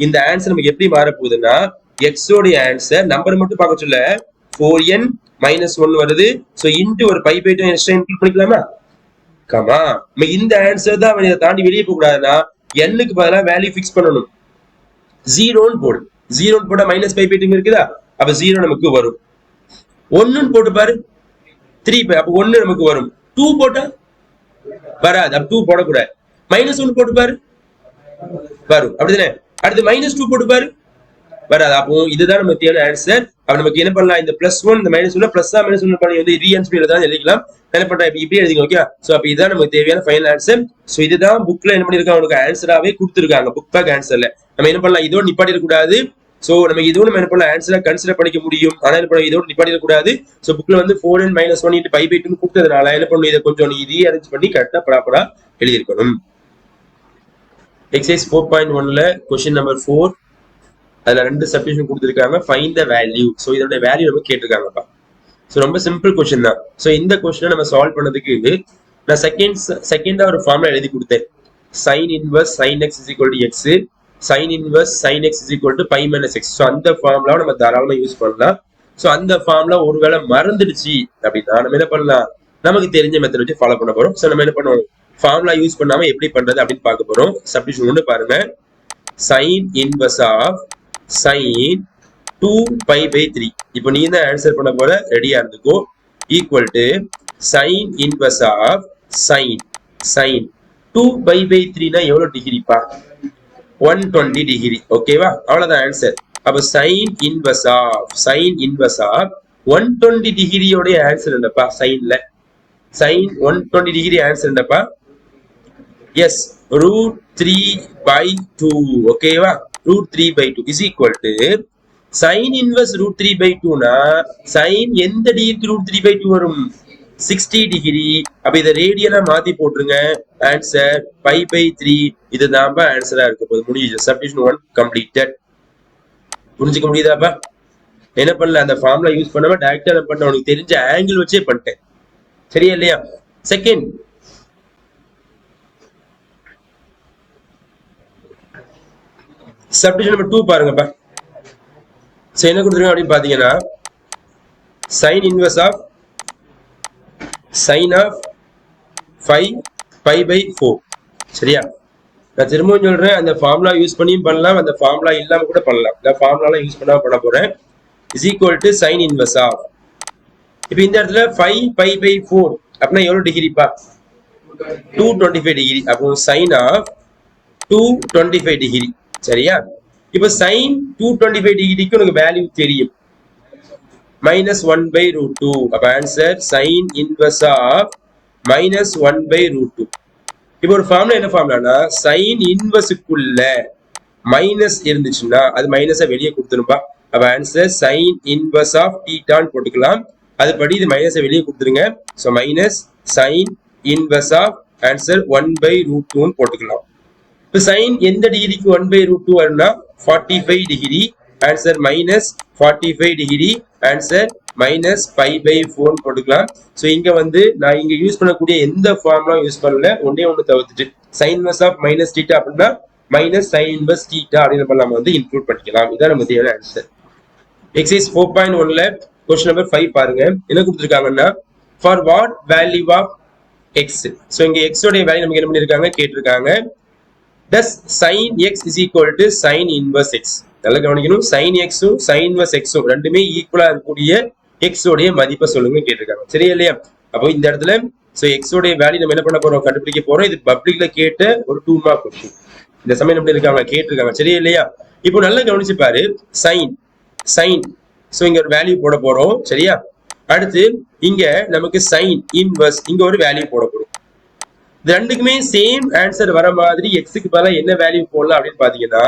இந்த ஆன்சர் நமக்கு எப்படி மாற போகுதுன்னா x உடைய ஆன்சர் நம்பர் மட்டும் பார்க்க சொல்ல 4n minus 1 வருது. சோ into ஒரு pi by 2 எக்ஸ்ட்ரா இன்க்ளூட் பண்ணிக்கலாமா? கமா இந்த ஆன்சர் தான் இதை தாண்டி வெளியே போக கூடாதுன்னா n க்கு பதிலா வேல்யூ ஃபிக்ஸ் பண்ணணும். 0 ன்னு போடு. 0 போட்டா மைனஸ் 5 பை 2 இருக்குதா? அப்ப 0 நமக்கு வரும். 1 போட்டு பாரு 3 பை, அப்ப 1 நமக்கு வரும். 2 போட்டா வராது, அப்ப 2 போடக்கூடாது. மைனஸ் 1 போட்டு பாரு வரும், அப்படிதானே? அடுத்து மைனஸ் 2 போட்டு பாரு வராது. அப்போ இதுதான் நமக்கு தேவையான ஆன்சர். அப்ப நமக்கு என்ன பண்ணலாம்? இந்த பிளஸ் 1 இந்த மைனஸ் 1 பிளஸ் மைனஸ் 1 பண்ணி வந்து ரீஆன்சர் எழுதலாம், எழுதிக்கலாம். என்ன பண்றா இப்படி எழுதிங்க, ஓகே? சோ அப்ப இதுதான் நமக்கு தேவையான ஃபைனல் ஆன்சர். சோ இதுதான் புக்ல என்ன பண்ணிருக்காங்க, உங்களுக்கு ஆன்சராவே கொடுத்திருக்காங்க புக் பேக் ஆன்சர்ல. நம்ம என்ன பண்ணலாம், இதோட நிப்பாட்டிட கூடாது. சோ நம்ம இதுவும் நம்ம என்ன பண்ணலாம், ஆன்சரா கன்சிடர் பண்ணிக்க முடியும். ஆனா என்ன பண்ணலாம், இதோட நிப்பாட்டிட கூடாது. சோ புக்ல வந்து 4n minus 1 into pi by 2 கொடுத்ததுனால என்ன பண்ணணும், இதை கொஞ்சம் நீ ரீஅரேஞ்ச் பண்ணி கரெக்டா ப்ராப்பரா எழுதியிருக்கணும். எக்ஸசைஸ் 4.1ல கொஸ்டின் நம்பர் 4 அதுல 2 சப்ஸ்டிடியூஷன் கொடுத்திருக்காங்க. Find the value. சோ இதோட வேல்யூ நம்ம கேட்டிருக்காங்கப்பா. சோ ரொம்ப சிம்பிள் கொஸ்டின் தான். சோ இந்த கொஸ்டினை நம்ம சால்வ் பண்ணதுக்கு நான் செகண்டா ஒரு ஃபார்முலா எழுதி கொடுத்தேன். sin inverse sin x is equal to x, sin inverse sin x is equal to pi minus x. So அந்த ஃபார்முலாவை நம்ம தாராளமா யூஸ் பண்ணலாம். சோ அந்த ஃபார்முலா ஒருவேளை மறந்துடுச்சு அப்படின்னா நம்ம என்ன பண்ணலாம், நமக்கு தெரிஞ்ச மெத்தட் வச்சு ஃபாலோ பண்ண போறோம். சோ நம்ம என்ன பண்ணுவோம், ஃபார்முலா யூஸ் பண்ணாம எப்படி பண்றது அப்படின்னு பார்க்க போறோம். சப்ஸ்டிடியூஷன் ஒன்று பாருங்க. sin inverse of sin 2 pi by 3. இப்போ நீ தான் ஆன்சர் பண்ண போற, ரெடியா இருந்துக்கோ. Equal to sin inverse of sin 2 pi by 3 னா எவ்வளவு டிகிரிப்பா? 120 டிகிரி. ஓகேவா? அவ்வளவுதான் ஆன்சர். அப்ப sin inverse of 120 டிகிரியோட ஆன்சர் என்னப்பா? சைன்ல sin 120 டிகிரி ஆன்சர் என்னப்பா? எஸ், √3/2. ஓகேவா? √3/2 is equal to sin inverse √3/2 னா sin எந்த டிகிரிக்கு √3/2 வரும்? 60 டிகிரி. அப்ப இதை ரேடியனா மாத்தி போட்டுருங்க. Answer pi/3. இதுதான் ஆன்சரா இருக்க போகுது. முடிஞ்சு. Substitution 1 completed. புரிஞ்சுக்க முடியுதாப்பா? என்ன பண்ணல, அந்த ஃபார்முலா யூஸ் பண்ணாம டைரக்டா என்ன பண்ண, உனக்கு தெரிஞ்ச ஆங்கிள் வச்சே பண்ணிட்டேன். சரியா இல்லையா? செகண்ட் சப்டிவிஷன் நம்பர் 2 பாருங்கப்பா. சோ என்ன கொடுத்துருங்க அப்படின்னு பாத்தீங்கன்னா sin inverse of sin of 5 pi by 4. சரியா? நான் திரும்பவும் சொல்றேன், அந்த ஃபார்முலா யூஸ் பண்ணியும் பண்ணலாம், அந்த ஃபார்முலா இல்லாம கூட பண்ணலாம். இந்த ஃபார்முலா யூஸ் பண்ணாம பண்ண போறேன். is equal to sin inverse of. இப்போ இந்த இடத்துல 5 pi by 4 அப்படின்னா எவ்வளவு டிகிரிப்பா? 225 டிகிரி. அப்போ sin of 225 டிகிரி. சரியா? இப்போ sin 225 டிகிரிக்கு உனக்கு வேல்யூ தெரியும், -1/√2. அப்ப ஆன்சர் sin inverse of -1/√2. இப்போ ஒரு ஃபார்முலா என்ன ஃபார்முலானா, sin இன்வர்ஸுக்குள்ள மைனஸ் இருந்துச்சுன்னா அது மைனஸா வெளியே கொடுத்துருப்பா. அப்ப ஆன்சர் sin inverse of θன்னு போட்டுக்கலாம். அதுபடி இது மைனஸை வெளியே கொடுத்துருங்க. So minus sin inverse of answer 1/√2ன்னு போட்டுக்கலாம். இப்போ sin எந்த டிகிரிக்கு 1/√2 வரும்னா 45 டிகிரி. Answer -45 degree. ஆன்சர் -π/4 போட்டுக்கலாம். ஸோ இங்க வந்து நான் இங்க யூஸ் பண்ணக்கூடிய எந்த ஃபார்முலா யூஸ் பண்ணல, ஒன்னே ஒன்று தவிர்த்துட்டு sin inverse of -θ அப்படின்னா -sin inverse θ அப்படின்னு நம்ம வந்து இன்க்ளூட் பண்ணிக்கலாம். இதான் நம்ம தேவையான ஆன்சர். எக்ஸசைஸ் 4.1ல கொஸ்டின் நம்பர் 5 பாருங்க. என்ன கொடுத்துருக்காங்கன்னா, for what value of x. So இங்க எக்ஸ் உடைய வேல்யூ நமக்கு என்ன பண்ணிருக்காங்க கேட்டிருக்காங்க. thus sin x is equal to sin inverse x. நல்லா கவனிக்கணும், sin x உம் sin inverse x உம் ரெண்டுமே ஈக்குவலா இருக்கக்கூடிய x உடைய மதிப்பை சொல்லுங்க கேட்டிருக்காங்க. சரியா இல்லையா? அப்போ இந்த இடத்துல சோ x உடைய வேல்யூ நம்ம என்ன பண்ண போறோம், கண்டுபிடிக்க போறோம். இது பப்ளிக்ல கேட்ட ஒரு 2 மார்க் கொஸ்டின். இந்த சமயம் எப்படி இருக்காங்க கேட்டிருக்காங்க. சரியா இல்லையா? இப்போ நல்லா கவனிச்சு பாரு. sin சோ இங்க ஒரு வேல்யூ போட போறோம். சரியா? அடுத்து இங்க நமக்கு sin inverse இங்க ஒரு வேல்யூ போட போறோம். இது ரெண்டுக்குமே சேம் ஆன்சர் வர மாதிரி எக்ஸுக்கு பதிலா என்ன வேல்யூ போடலாம் அப்படின்னு பாத்தீங்கன்னா,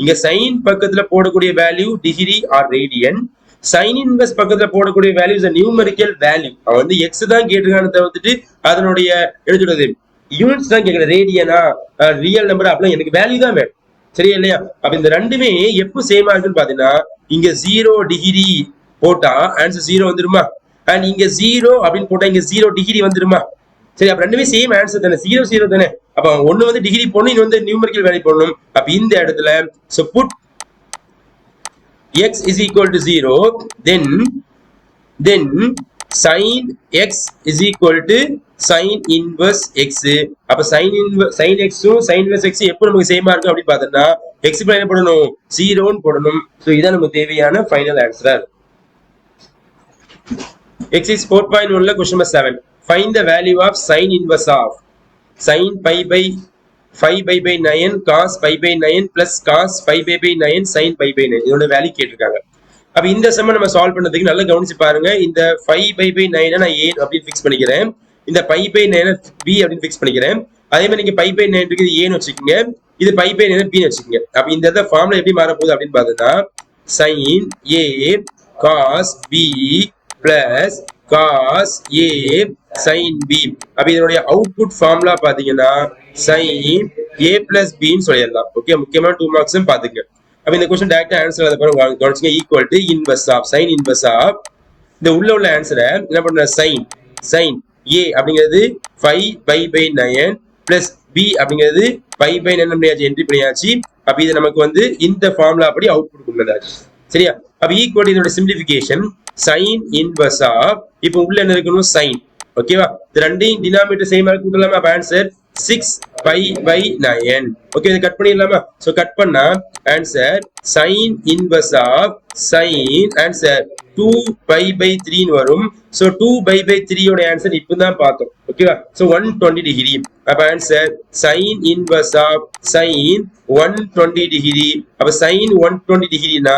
இங்க சைன் பக்கத்துல போடக்கூடிய value degree or radian, sine inverse பக்கத்துல போடக்கூடிய வேல்யூ இஸ் நியூமெரிக்கல் வேல்யூ. அவன் வந்து எக்ஸ் தான் கேட்டிருக்கான்னு தவிர்த்துட்டு அதனுடைய எழுதுறது யூனிட்ஸ் தான் கேட்கல, ரேடியனா ரியல் நம்பர் அப்படிலாம் எனக்கு வேல்யூ தான் வேணும். சரியா இல்லையா? அப்ப இந்த ரெண்டுமே எப்போ சேமா இருக்குன்னு பாத்தீங்கன்னா, இங்க 0 டிகிரி போட்டா ஆன்சர் 0 வந்துருமா, அண்ட் இங்க 0 அப்படின்னு போட்டா இங்க 0 டிகிரி வந்துருமா. சரி, அப்ப ரெண்டுமே சேம் ஆன்சர் தானே, 0 0 தானே. அப்ப ஒண்ணு வந்து டிகிரி போடணும், இன்னும் வந்து நியூமெரிக்கல் வேல்யூ போடணும். அப்ப இந்த இடத்துல so put x is equal to 0, then sin x is equal to sin inverse x. அப்ப sin x sin inverse x எப்போ நமக்கு சேமா இருக்கு அப்படி பார்த்தோம்னா x க்கு என்ன போடணும், 0 ன்னு போடணும். சோ இதான் நமக்கு தேவையான ஃபைனல் ஆன்சர். Exercise 4.1 ல question number 7. Find the value of sin inverse of sin pi by 5 by 9 cos pi by 9 plus cos 5 by 9 sin pi by 9. இதோட வேல்யூ கேட்டிருக்காங்க. அப்ப இந்த சம்ம நம்ம சால்வ் பண்ணதுக்கு நல்லா கவனிச்சு பாருங்க. இந்த 5 by 9 நான் a அப்படின்னு ஃபிக்ஸ் பண்ணிக்கிறேன், இந்த pi by 9 b அப்படின்னு ஃபிக்ஸ் பண்ணிக்கிறேன். அதே மாதிரி நீங்க pi by 9 இருக்கு, இது a ன்னு வச்சுக்கோங்க, இது pi by 9 b ன்னு வச்சுக்கோங்க. அப்ப இந்த இடத்துல ஃபார்முலா எப்படி மாற போகுது அப்படின்னு பார்த்தா sin a cos b plus cos a sin b. அப்ப இதனுடைய அவுட்புட் ஃபார்முலா பாத்தீங்கன்னா sin a plus b ன்னு சொல்லிடலாம். ஓகே, முக்கியமான 2 மார்க்ஸ் பாத்துங்க. அப்ப இந்த क्वेश्चन டைரக்டா ஆன்சர் அத பாருங்க, கவனிச்சுங்க. Equal to inverse of sin inverse of இந்த உள்ள ஆன்சரை என்ன பண்ற, sin a அப்படிங்கிறது 5 pi by 9 plus b அப்படிங்கிறது 5 by 9 பண்ணியாச்சு, என்ட்ரி பண்ணியாச்சு. அப்ப இது நமக்கு வந்து இந்த ஃபார்முலா அப்படி அவுட்புட் உள்ளதாச்சு. சரியா? அப்ப ஈக்குவல் இதோட சிம்பிளிஃபிகேஷன் sin இன்வெர்ஸ் ஆஃப், இப்போ உள்ள என்ன இருக்கணும், sin. ஓகேவா? இது ரெண்டையும் டினாமினேட்டர் சேமா கூட்டலாமா? அப்ப ஆன்சர் 6 pi by 9. ஓகே, இத கட் பண்ணிடலாமா? சோ கட் பண்ணா answer sin inverse of sin answer 2 pi by 3 ன்னு வரும். சோ 2 pi by 3 ஓட ஆன்சர் இப்பதான் பார்த்தோம். ஓகேவா? So 120 degree. அப்ப answer sin inverse of sin 120 degree. அப்ப sin 120 டிகிரினா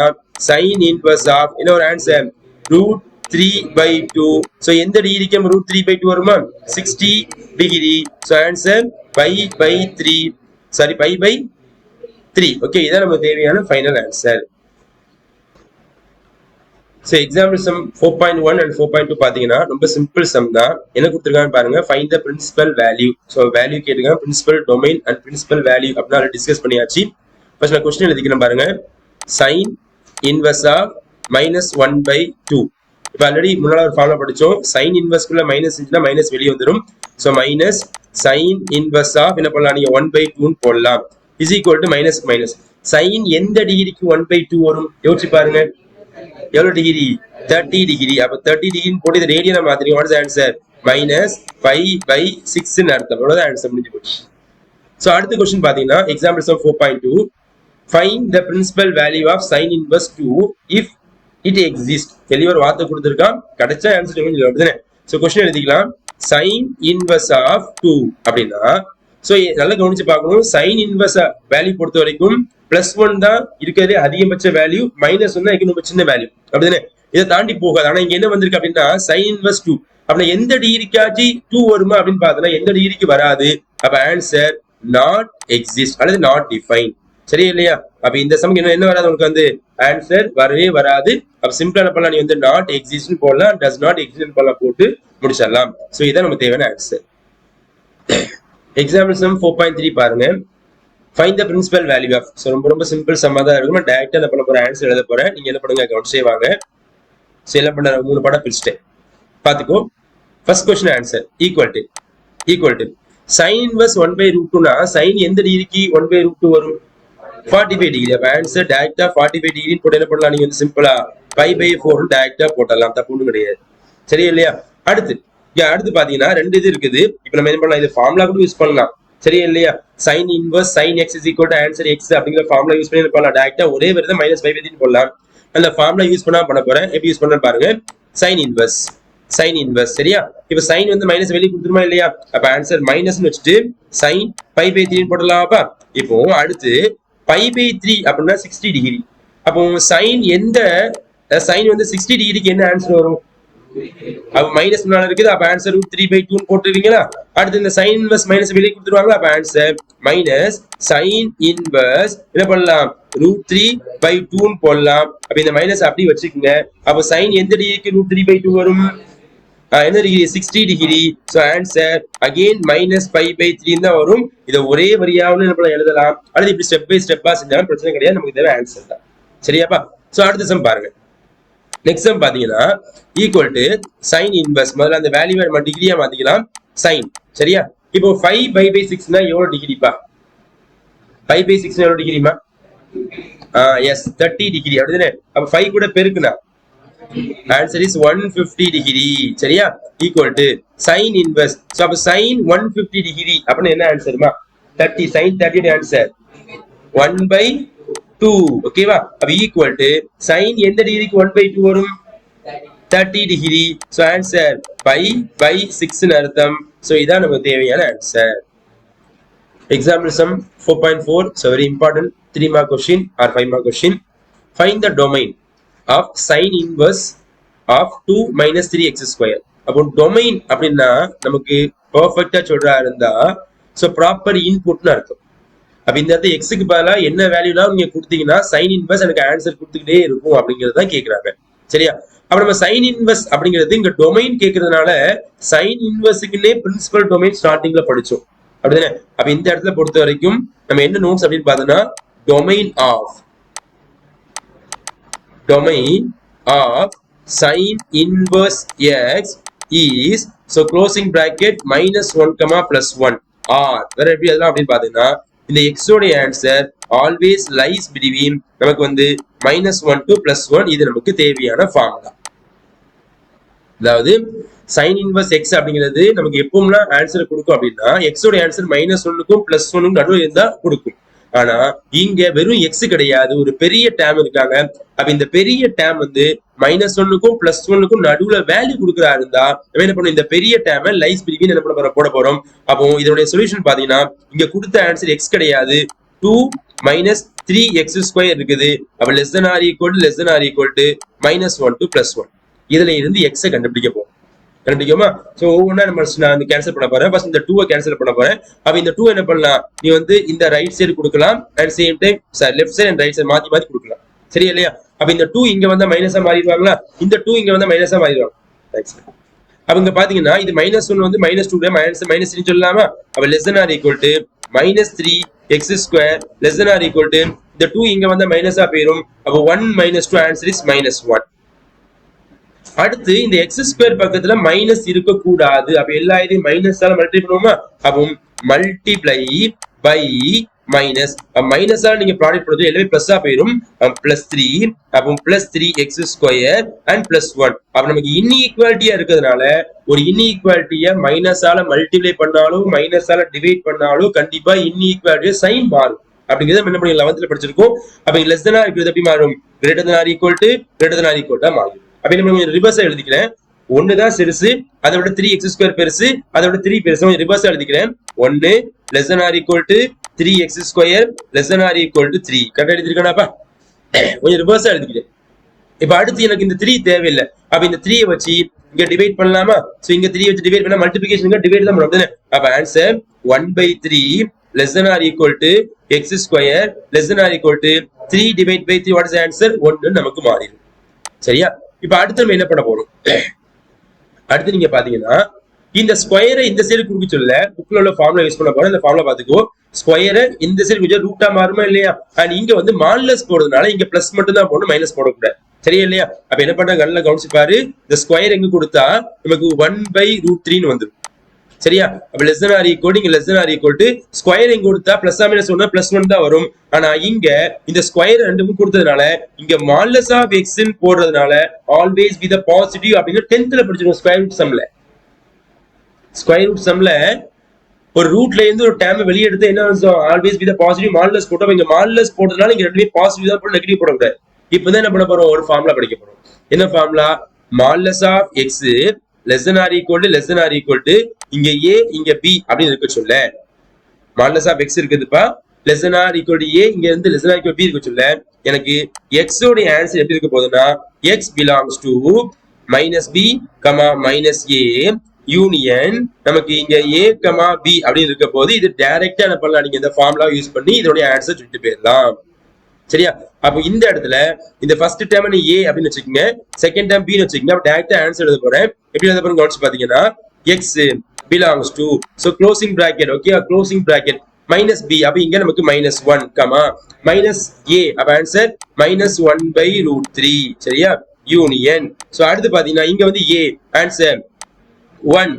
sin இன்வெர்ஸ் ஆஃப் என்ன ஒரு ஆன்சர் √3 by 2. so எந்த டிகிரிக்கு √3 by 2 வருமா, 60 degree. so answer pi by 3, sorry pi by 3. Okay, இதான் நமக்கு தேவையான final answer. so example sum 4.1 and 4.2 பாத்தீங்கன்னா ரொம்ப சிம்பிள் சம் தான். என்ன கொடுத்திருக்காங்க பாருங்க, find the principal value. so value கேட்டிருக்காங்க, principal domain and principal value அப்படினா டிஸ்கஸ் பண்ணியாச்சு. ஃபர்ஸ்ட் நான் क्वेश्चन எழுதிக்கிறேன் பாருங்க. sin inverse of -1 by 2. இப்ப ஆல்ரெடி முன்னால ஒரு ஃபார்முலா படிச்சோம், sin இன்வெர்ஸ் குள்ள மைனஸ் இருந்துச்சுனா மைனஸ் வெளிய வந்துரும். So minus sin inverse of என்ன பண்ணலாம், நீங்க 1 by 2 ன்னு போடலாம், is equal to minus minus. sin எந்த டிகிரிக்கு 1 by 2 வரும் யோசிச்சு பாருங்க. எவ்வளவு டிகிரி, 30 டிகிரி. அப்ப 30 டிகிரின்னு போட்டு இது ரேடியனா மாத்துறீங்க. வாட் இஸ் ஆன்சர், -5 by 6 ன்னு அர்த்தம். அவ்வளவுதான் ஆன்சர், முடிஞ்சு போச்சு. சோ அடுத்த क्वेश्चन பாத்தீங்கன்னா example some 4.2. find the principal value of sin inverse 2 if it exists. தெளிவா ஒரு வார்த்தை கொடுத்திருக்கான், கிடைச்சா ஆன்சர் அப்படிதானே. சோ क्वेश्चन எழுதிக்கலாம், sin inverse of 2 அப்படின்னா சோ நல்லா கவனிச்சு பார்க்கணும். sin inverse வேல்யூ பொறுத்த வரைக்கும் +1 தான் இருக்கிறதே அதிகபட்ச வேல்யூ, -1 தான் ரொம்ப சின்ன வேல்யூ அப்படிதானே. இதை தாண்டி போகாது. ஆனா இங்க என்ன வந்திருக்கு அப்படின்னா sin inverse 2 அப்படின்னா எந்த டிகிரிக்காச்சு 2 வருமா அப்படின்னு பார்த்தோம்னா எந்த டிகிரிக்கு வராது. அப்ப ஆன்சர் not exist அல்லது not defined. சரியா இல்லையா? அப்ப இந்த சமக்கு என்ன வராது, உங்களுக்கு வந்து ஆன்சர் வரவே வராது. அப்ப சிம்பிளா என்ன பண்ணலாம், நீ வந்து not exist ன்னு போடலாம், does not exist போடலாம், போட்டு முடிச்சிடலாம். சோ இதான் நமக்கு தேவையான ஆன்சர். எக்ஸாம்பிள் சம் 4.3 பாருங்க. find the principal value of. So ரொம்ப சிம்பிள் சம்மா தான் இருக்கும். நான் டைரக்டா என்ன பண்ண போறேன், ஆன்சர் எழுத போறேன். நீங்க என்ன பண்ணுங்க, கவுன்ட் செய்வாங்க. சோ என்ன பண்ண 3 படம் பிரிச்சிட்டேன் பாத்துக்கோ. First question answer equal to sin inverse 1 by √2 னா sin எந்த டிகிரிக்கு 1 by √2 வரும், 45 டிகிரி. அப்ப ஆன்சர் டைரக்டா 45 டிகிரி போட்டு என்ன பண்ணலாம், நீங்க வந்து சிம்பிளா pi by 4 டைரக்டா போடலாம், தப்பு ஒண்ணும் கிடையாது. சரியா இல்லையா? அடுத்து பாத்தீங்கன்னா ரெண்டு இது இருக்குது. இப்போ நம்ம என்ன பண்ணலாம், இது ஃபார்முலா கூட யூஸ் பண்ணலாம். சரியா இல்லையா? sin inverse sin x is equal to answer x அப்படிங்கிற ஃபார்முலா யூஸ் பண்ணி பண்ணலாம். டைரக்டா ஒரே வருது -5 போடலாம். அந்த ஃபார்முலா யூஸ் பண்ண போறேன். எப்படி யூஸ் பண்ண பாருங்க. sin inverse சரியா? இப்ப sin வந்து மைனஸ் வெளிய கொடுத்துருமா இல்லையா? அப்ப ஆன்சர் மைனஸ் வச்சுட்டு sin pi by 3 போடலாம்ப்பா. இப்போ அடுத்து pi by 3 அப்படின்னா 60 டிகிரி. அப்போ sin வந்து 60 டிகிரிக்கு என்ன ஆன்சர் வரும், அப்ப மைனஸ் முன்னால இருக்குது, அப்ப ஆன்சர் √3/2 போட்டுருவீங்களா? அடுத்து இந்த சைன் இன்வர்ஸ் மைனஸ் வெளியே கொடுத்துருவாங்க, அப்ப ஆன்சர் மைனஸ் சைன் இன்வர்ஸ் என்ன பண்ணலாம், √3/2 போடலாம். அப்ப இந்த மைனஸ் அப்படி வச்சுக்கோங்க. அப்ப சைன் எந்த டிகிரிக்கு √3/2 வரும்? என்ன degree? 60 degree. So answer again -π/3 தான் வரும். இதை ஒரே வரியாவும் என்ன பண்ணலாம், எழுதலாம். அடுத்து இப்படி ஸ்டெப் பை ஸ்டெப்பா செஞ்சாலும் பிரச்சனை கிடையாது, நமக்கு தேவை ஆன்சர் தான். சரியாப்பா? சோ அடுத்த சம் பாருங்க. நெக்ஸ்ட் சம் பாத்தீங்கன்னா ஈக்குவல் டு சைன் இன்வர்ஸ், முதல்ல அந்த வேல்யூவை நம்ம டிகிரியா மாத்திக்கலாம், சைன். சரியா? இப்போ 5/6 எவ்வளவு டிகிரிப்பா? 5/6 எவ்வளவு டிகிரிமா? S 30 degree. அப்படிதானே? அப்ப 5 கூட பெருக்குனா ஆன்சர் இஸ் 150 டிகிரி. சரியா? Equal to sine inverse. So அப்ப சைன் 150 டிகிரி அப்படின்னா என்ன ஆன்சர்மா? 30. Sign 30 answer 1/2. ஓகேவா? அப்ப ஈக்குவல் டு சைன் எந்த டிகிரிக்கு 1/2 வரும்? 30 டிகிரி. சோ ஆன்சர் π/6 அர்த்தம். சோ இதான் நமக்கு தேவையான answer. Example sum 4.4. so very important 3 mark question or 5 mark question. Find the domain of sin inverse of 2 minus 3x square. அப்போ டொமைன் அப்படின்னா நமக்கு பெர்ஃபெக்ட்டா சொல்றா இருந்தா சோ ப்ராப்பர் இன்புட்னு அர்த்தம். அப்ப இந்த இடத்துல எக்ஸுக்கு பதிலா என்ன வேல்யூலாம் நீங்க கொடுத்தீங்கன்னா சைன் இன்வர்ஸ் எனக்கு ஆன்சர் கொடுத்துக்கிட்டே இருக்கும் அப்படிங்கறது தான் கேக்குறாங்க. சரியா? அப்ப நம்ம சைன் இன்வர்ஸ் அப்படிங்கிறது இங்க டொமைன் கேக்குறதுனால சைன் இன்வர்ஸுக்குன்னே பிரின்சிபல் டொமைன் ஸ்டார்டிங்ல படிச்சோம். அப்படிதானே? அப்ப இந்த இடத்துல பொறுத்த வரைக்கும் நம்ம என்ன நோட்ஸ் அப்படின்னு பார்த்தோம்னா domain of sin inverse x is so closing bracket -1, +1 or வேற எப்படி அதெல்லாம் அப்படின்னு பாத்தீங்கன்னா இந்த x ஓட ஆன்சர் always lies between நமக்கு வந்து -1 to +1. இது நமக்கு தேவையான ஃபார்முலா. அதாவது sin inverse x அப்படிங்கிறது நமக்கு எப்பவும்லாம் ஆன்சர் கொடுக்கும் அப்படின்னா x ஓட ஆன்சர் -1க்கும் +1க்கும் நடுவில் இருந்தா கொடுக்கும். ஆனா இங்க வெறும் x கிடையாது, ஒரு பெரிய டேம் இருக்காங்க. அப்ப இந்த பெரிய டேம் வந்து -1க்கும் +1க்கும் நடுவுல வேல்யூ கொடுக்குறா இருந்தா என்ன பண்ணும், இந்த பெரிய டேம் லைஸ் பிட்வீன் என்ன பண்ண போட போறோம். அப்போ இதோட சொல்யூஷன் பாத்தீங்கன்னா இங்க கொடுத்த ஆன்சர் x கிடையாது, 2 - 3x² இருக்குது. அப்ப <= -1 to +1. இதுல இருந்து x கண்டுபிடிக்க போறோம். கண்டுபிடிக்குமா? சோ ஒவ்வொன்றா நம்ம கேன்சல் பண்ண போறேன். ஃபர்ஸ்ட் இந்த 2 கேன்சல் பண்ண போறேன். அப்ப இந்த 2 என்ன பண்ணலாம், நீ வந்து இந்த ரைட் சைடு கொடுக்கலாம் at same time left side and right side மாத்தி மாத்தி கொடுக்கலாம். சரி இல்லையா? அப்ப இந்த 2 இங்க வந்தா மைனஸா மாறிடுவாங்களா, இந்த 2 இங்க வந்தா மைனஸா மாறிடுவாங்க. அப்ப இங்க பாத்தீங்கன்னா இது -1 வந்து -2 -3 சொல்லலாமா? அப்ப <3x2 இந்த 2 இங்க வந்தா மைனஸா போயிடும். அப்ப 1 - 2 ஆன்சர் இஸ் -1. அடுத்து இந்த x² பக்கத்துல மைனஸ் இருக்க கூடாது. அப்ப எல்லா இதையும் மைனஸால மல்டிப்ளை பண்ணுவோமா? அப்போ மல்டிப்ளை பை மைனஸ், மைனஸால நீங்க ப்ராடக்ட் போடுறது எல்லாமே பிளஸ்ஸா போயிடும். +3 அப்போ +3x² அண்ட் +1. அப்ப நமக்கு இன்இக்வாலிட்டியா இருக்கிறதுனால ஒரு இன்இக்வாலிட்டியை மைனஸால மல்டிப்ளை பண்ணாலும் மைனஸால டிவைட் பண்ணாலும் கண்டிப்பா இன்இக்வாலிட்டியா சைன் மாறும். அப்படிங்கிறத என்ன பண்ணி 11th படிச்சிருக்கோம். அப்ப லெஸ் தெனா இருக்கிறது எப்படி மாறும்? Greater than or equal to மாறும். அப்ப நம்ம ரிவர்ஸா எழுதிக்கிறேன். 1 தான் சிறுசு, அதை விட 3x² பெருசு, அதை விட 3 பெருசு. ரிவர்ஸா எழுதிக்கிறேன். 1 <= 3x² <= 3. கரெக்டா எழுதிருக்கானாப்பா? கொஞ்சம் ரிவர்ஸா எழுதிக்கிறேன். இப்ப அடுத்து எனக்கு இந்த 3 தேவையில்லை. அப்ப இந்த 3 வச்சு இங்க டிவைட் பண்ணலாமா? சோ இங்க 3 வச்சு டிவைட் பண்ணா மல்டிப்ளிகேஷன் டிவைட் தான் பண்ணுவோம். அப்ப answer 1/3 <= x² <= 3 divide by 3. What is answer? 1 நமக்கு மாறிடும். சரியா? இப்ப அடுத்து நம்ம என்ன பண்ண போறோம், அடுத்து நீங்க பாத்தீங்கன்னா இந்த ஸ்கொயரை இந்த சைடு குடுக்க சொல்ல புக்ல உள்ள ஃபார்முலா யூஸ் பண்ண போறோம். இந்த ஃபார்முலா பாத்துக்கோ. ஸ்கொயரை இந்த சைடு கொஞ்சம் ரூட்டா மாறுமா இல்லையா? அண்ட் இங்க வந்து மாடுலஸ் போடுறதுனால இங்க பிளஸ் மட்டும் தான் போடணும், மைனஸ் போடக்கூடாது. சரியா இல்லையா? அப்ப என்ன பண்றாங்க, நல்லா கவனிச்சு பாரு. இந்த ஸ்கொயர் எங்க கொடுத்தா நமக்கு 1/√3 வந்துடும். சரியா? அப்ப <= ஸ்கொயர் எங்க கொடுத்தா +-1 தான் வரும். ஆனா இங்க இந்த ஸ்கொயர் ரெண்டுக்கும் கொடுத்ததுனால இங்க மாடுலஸ் ஆஃப் x ன்னு போடுறதுனால ஆல்வேஸ் வித் பாசிட்டிவ் அப்படின்னு 10th படிச்சிருக்கோம். ஸ்கொயர் ரூட் சம்ல ஒரு ரூட்ல இருந்து ஒரு டேர்ம் வெளியே எடுத்து என்ன ஆல்வேஸ் வித் பாசிட்டிவ் மாடுலஸ் போட்டோம். இங்க மாடுலஸ் போடுறதுனால இங்க ரெண்டுமே பாசிட்டிவ் தான் போட, நெகட்டிவ் போடக்கூடாது. இப்பதான் என்ன பண்ண போறோம், ஒரு ஃபார்முலா படிக்க போறோம். என்ன ஃபார்முலா? மாடுலஸ் ஆஃப் x <= இங்க a இங்க b அப்படின்னு இருக்க சொல்ல, மாடுலஸ் ஆஃப் x இருக்குதுப்பா, <= a இங்க இருந்து <= b இருக்க சொல்ல, எனக்கு x ஓட ஆன்சர் எப்படி இருக்க போகுதுன்னா x belongs to minus B comma minus A union நமக்கு இங்க ஏ கமா பி அப்படின்னு இருக்க போது இது டைரக்டா என்ன பண்ணலாம், நீங்க இந்த ஃபார்முலா யூஸ் பண்ணி இதோட ஆன்சர் சொல்லிட்டு போயிடலாம். சரியா? அப்போ இந்த இடத்துல இந்த ஃபர்ஸ்ட் டேர்ம் நீ ஏ அப்படின்னு வச்சுக்கோங்க, செகண்ட் டேர்ம் பி வச்சுக்கோங்க. அப்ப டைரக்டா ஆன்சர் எழுத போறேன். எப்படி எழுத போறேன் கவனிச்சு பாத்தீங்கன்னா x belongs to so closing bracket, okay, closing bracket minus B, அப்ப இங்க நமக்கு minus one comma minus A, அப்ப answer minus one by root three. சரியா? யூனியன். சோ அடுத்து பாத்தீங்கன்னா இங்க வந்து ஏ answer 1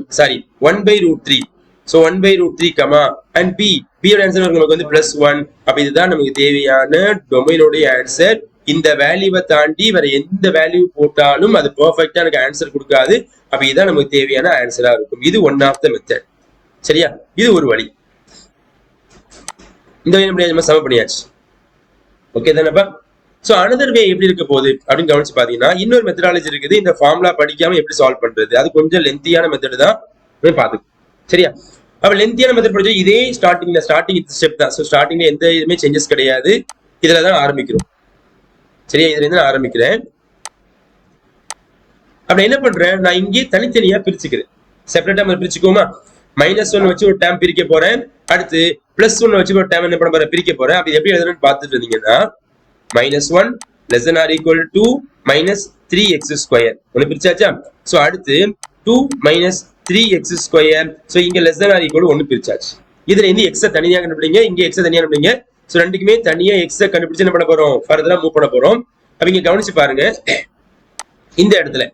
by root 3. So 1 by root 3 comma and B யோட ஆன்சர் நமக்கு வந்து +1. அப்ப இதுதான் நமக்கு தேவையான டொமைனோட ஆன்சர். இந்த வேல்யூவை தாண்டி வேற எந்த வேல்யூ போட்டாலும் அது பெர்ஃபெக்ட்டா எனக்கு ஆன்சர் கொடுக்காது. அப்ப இதுதான் நமக்கு தேவையான ஆன்சரா இருக்கும். இது ஒன் ஆஃப் த மெத்தட். சரியா? இது ஒரு வழி. இந்த வழி நம்ம சம பண்ணியாச்சு. ஓகே தானப்பா? சோ அனதர் வே எப்படி இருக்க போகுது அப்படின்னு கவனிச்சு பாத்தீங்கன்னா இன்னொரு மெத்தடாலஜி இருக்குது. இந்த ஃபார்முலா படிக்காம எப்படி சால்வ் பண்றது, அது கொஞ்சம் லென்த்தியான மெத்தட் தான் பாத்துக்கும். சரியா? அப்ப லென்த்தியான மெத்தட் படிச்சா இதே ஸ்டார்டிங் ஸ்டெப் தான். சோ ஸ்டார்டிங்ல எந்த இதுமே சேஞ்சஸ் கிடையாது. இதுலதான் ஆரம்பிக்கிறோம். சரியா? இதுல இருந்து நான் ஆரம்பிக்கிறேன். அப்ப என்ன பண்றேன், நான் இங்கே தனித்தனியா பிரிச்சுக்கிறேன். செப்பரேட்டா பிரிச்சுக்கோமா. -1 வச்சு ஒரு டேம் பிரிக்க போறேன். அடுத்து +1 வச்சு ஒரு டேம் என்ன பண்ண போறேன், பிரிக்க போறேன். அப்ப எப்படி எழுதுறேன்னு பாத்துட்டு இருந்தீங்கன்னா -1 less than or equal to minus 3x square. ஒன்னு பிரிச்சாச்சா? சோ அடுத்து 2 minus 3x square. சோ இங்க less than or equal to 1 பிரிச்சாச்சு. இதுல இருந்து x தனியா கண்டுபிடிங்க, இங்க x தனியா கண்டுபிடிங்க. சோ ரெண்டுக்குமே தனியா x கண்டுபிடிச்சு என்ன பண்ண போறோம், ஃபர்தரா மூவ் பண்ண போறோம். அப்ப இங்க கவனிச்சு பாருங்க. இந்த இடத்துல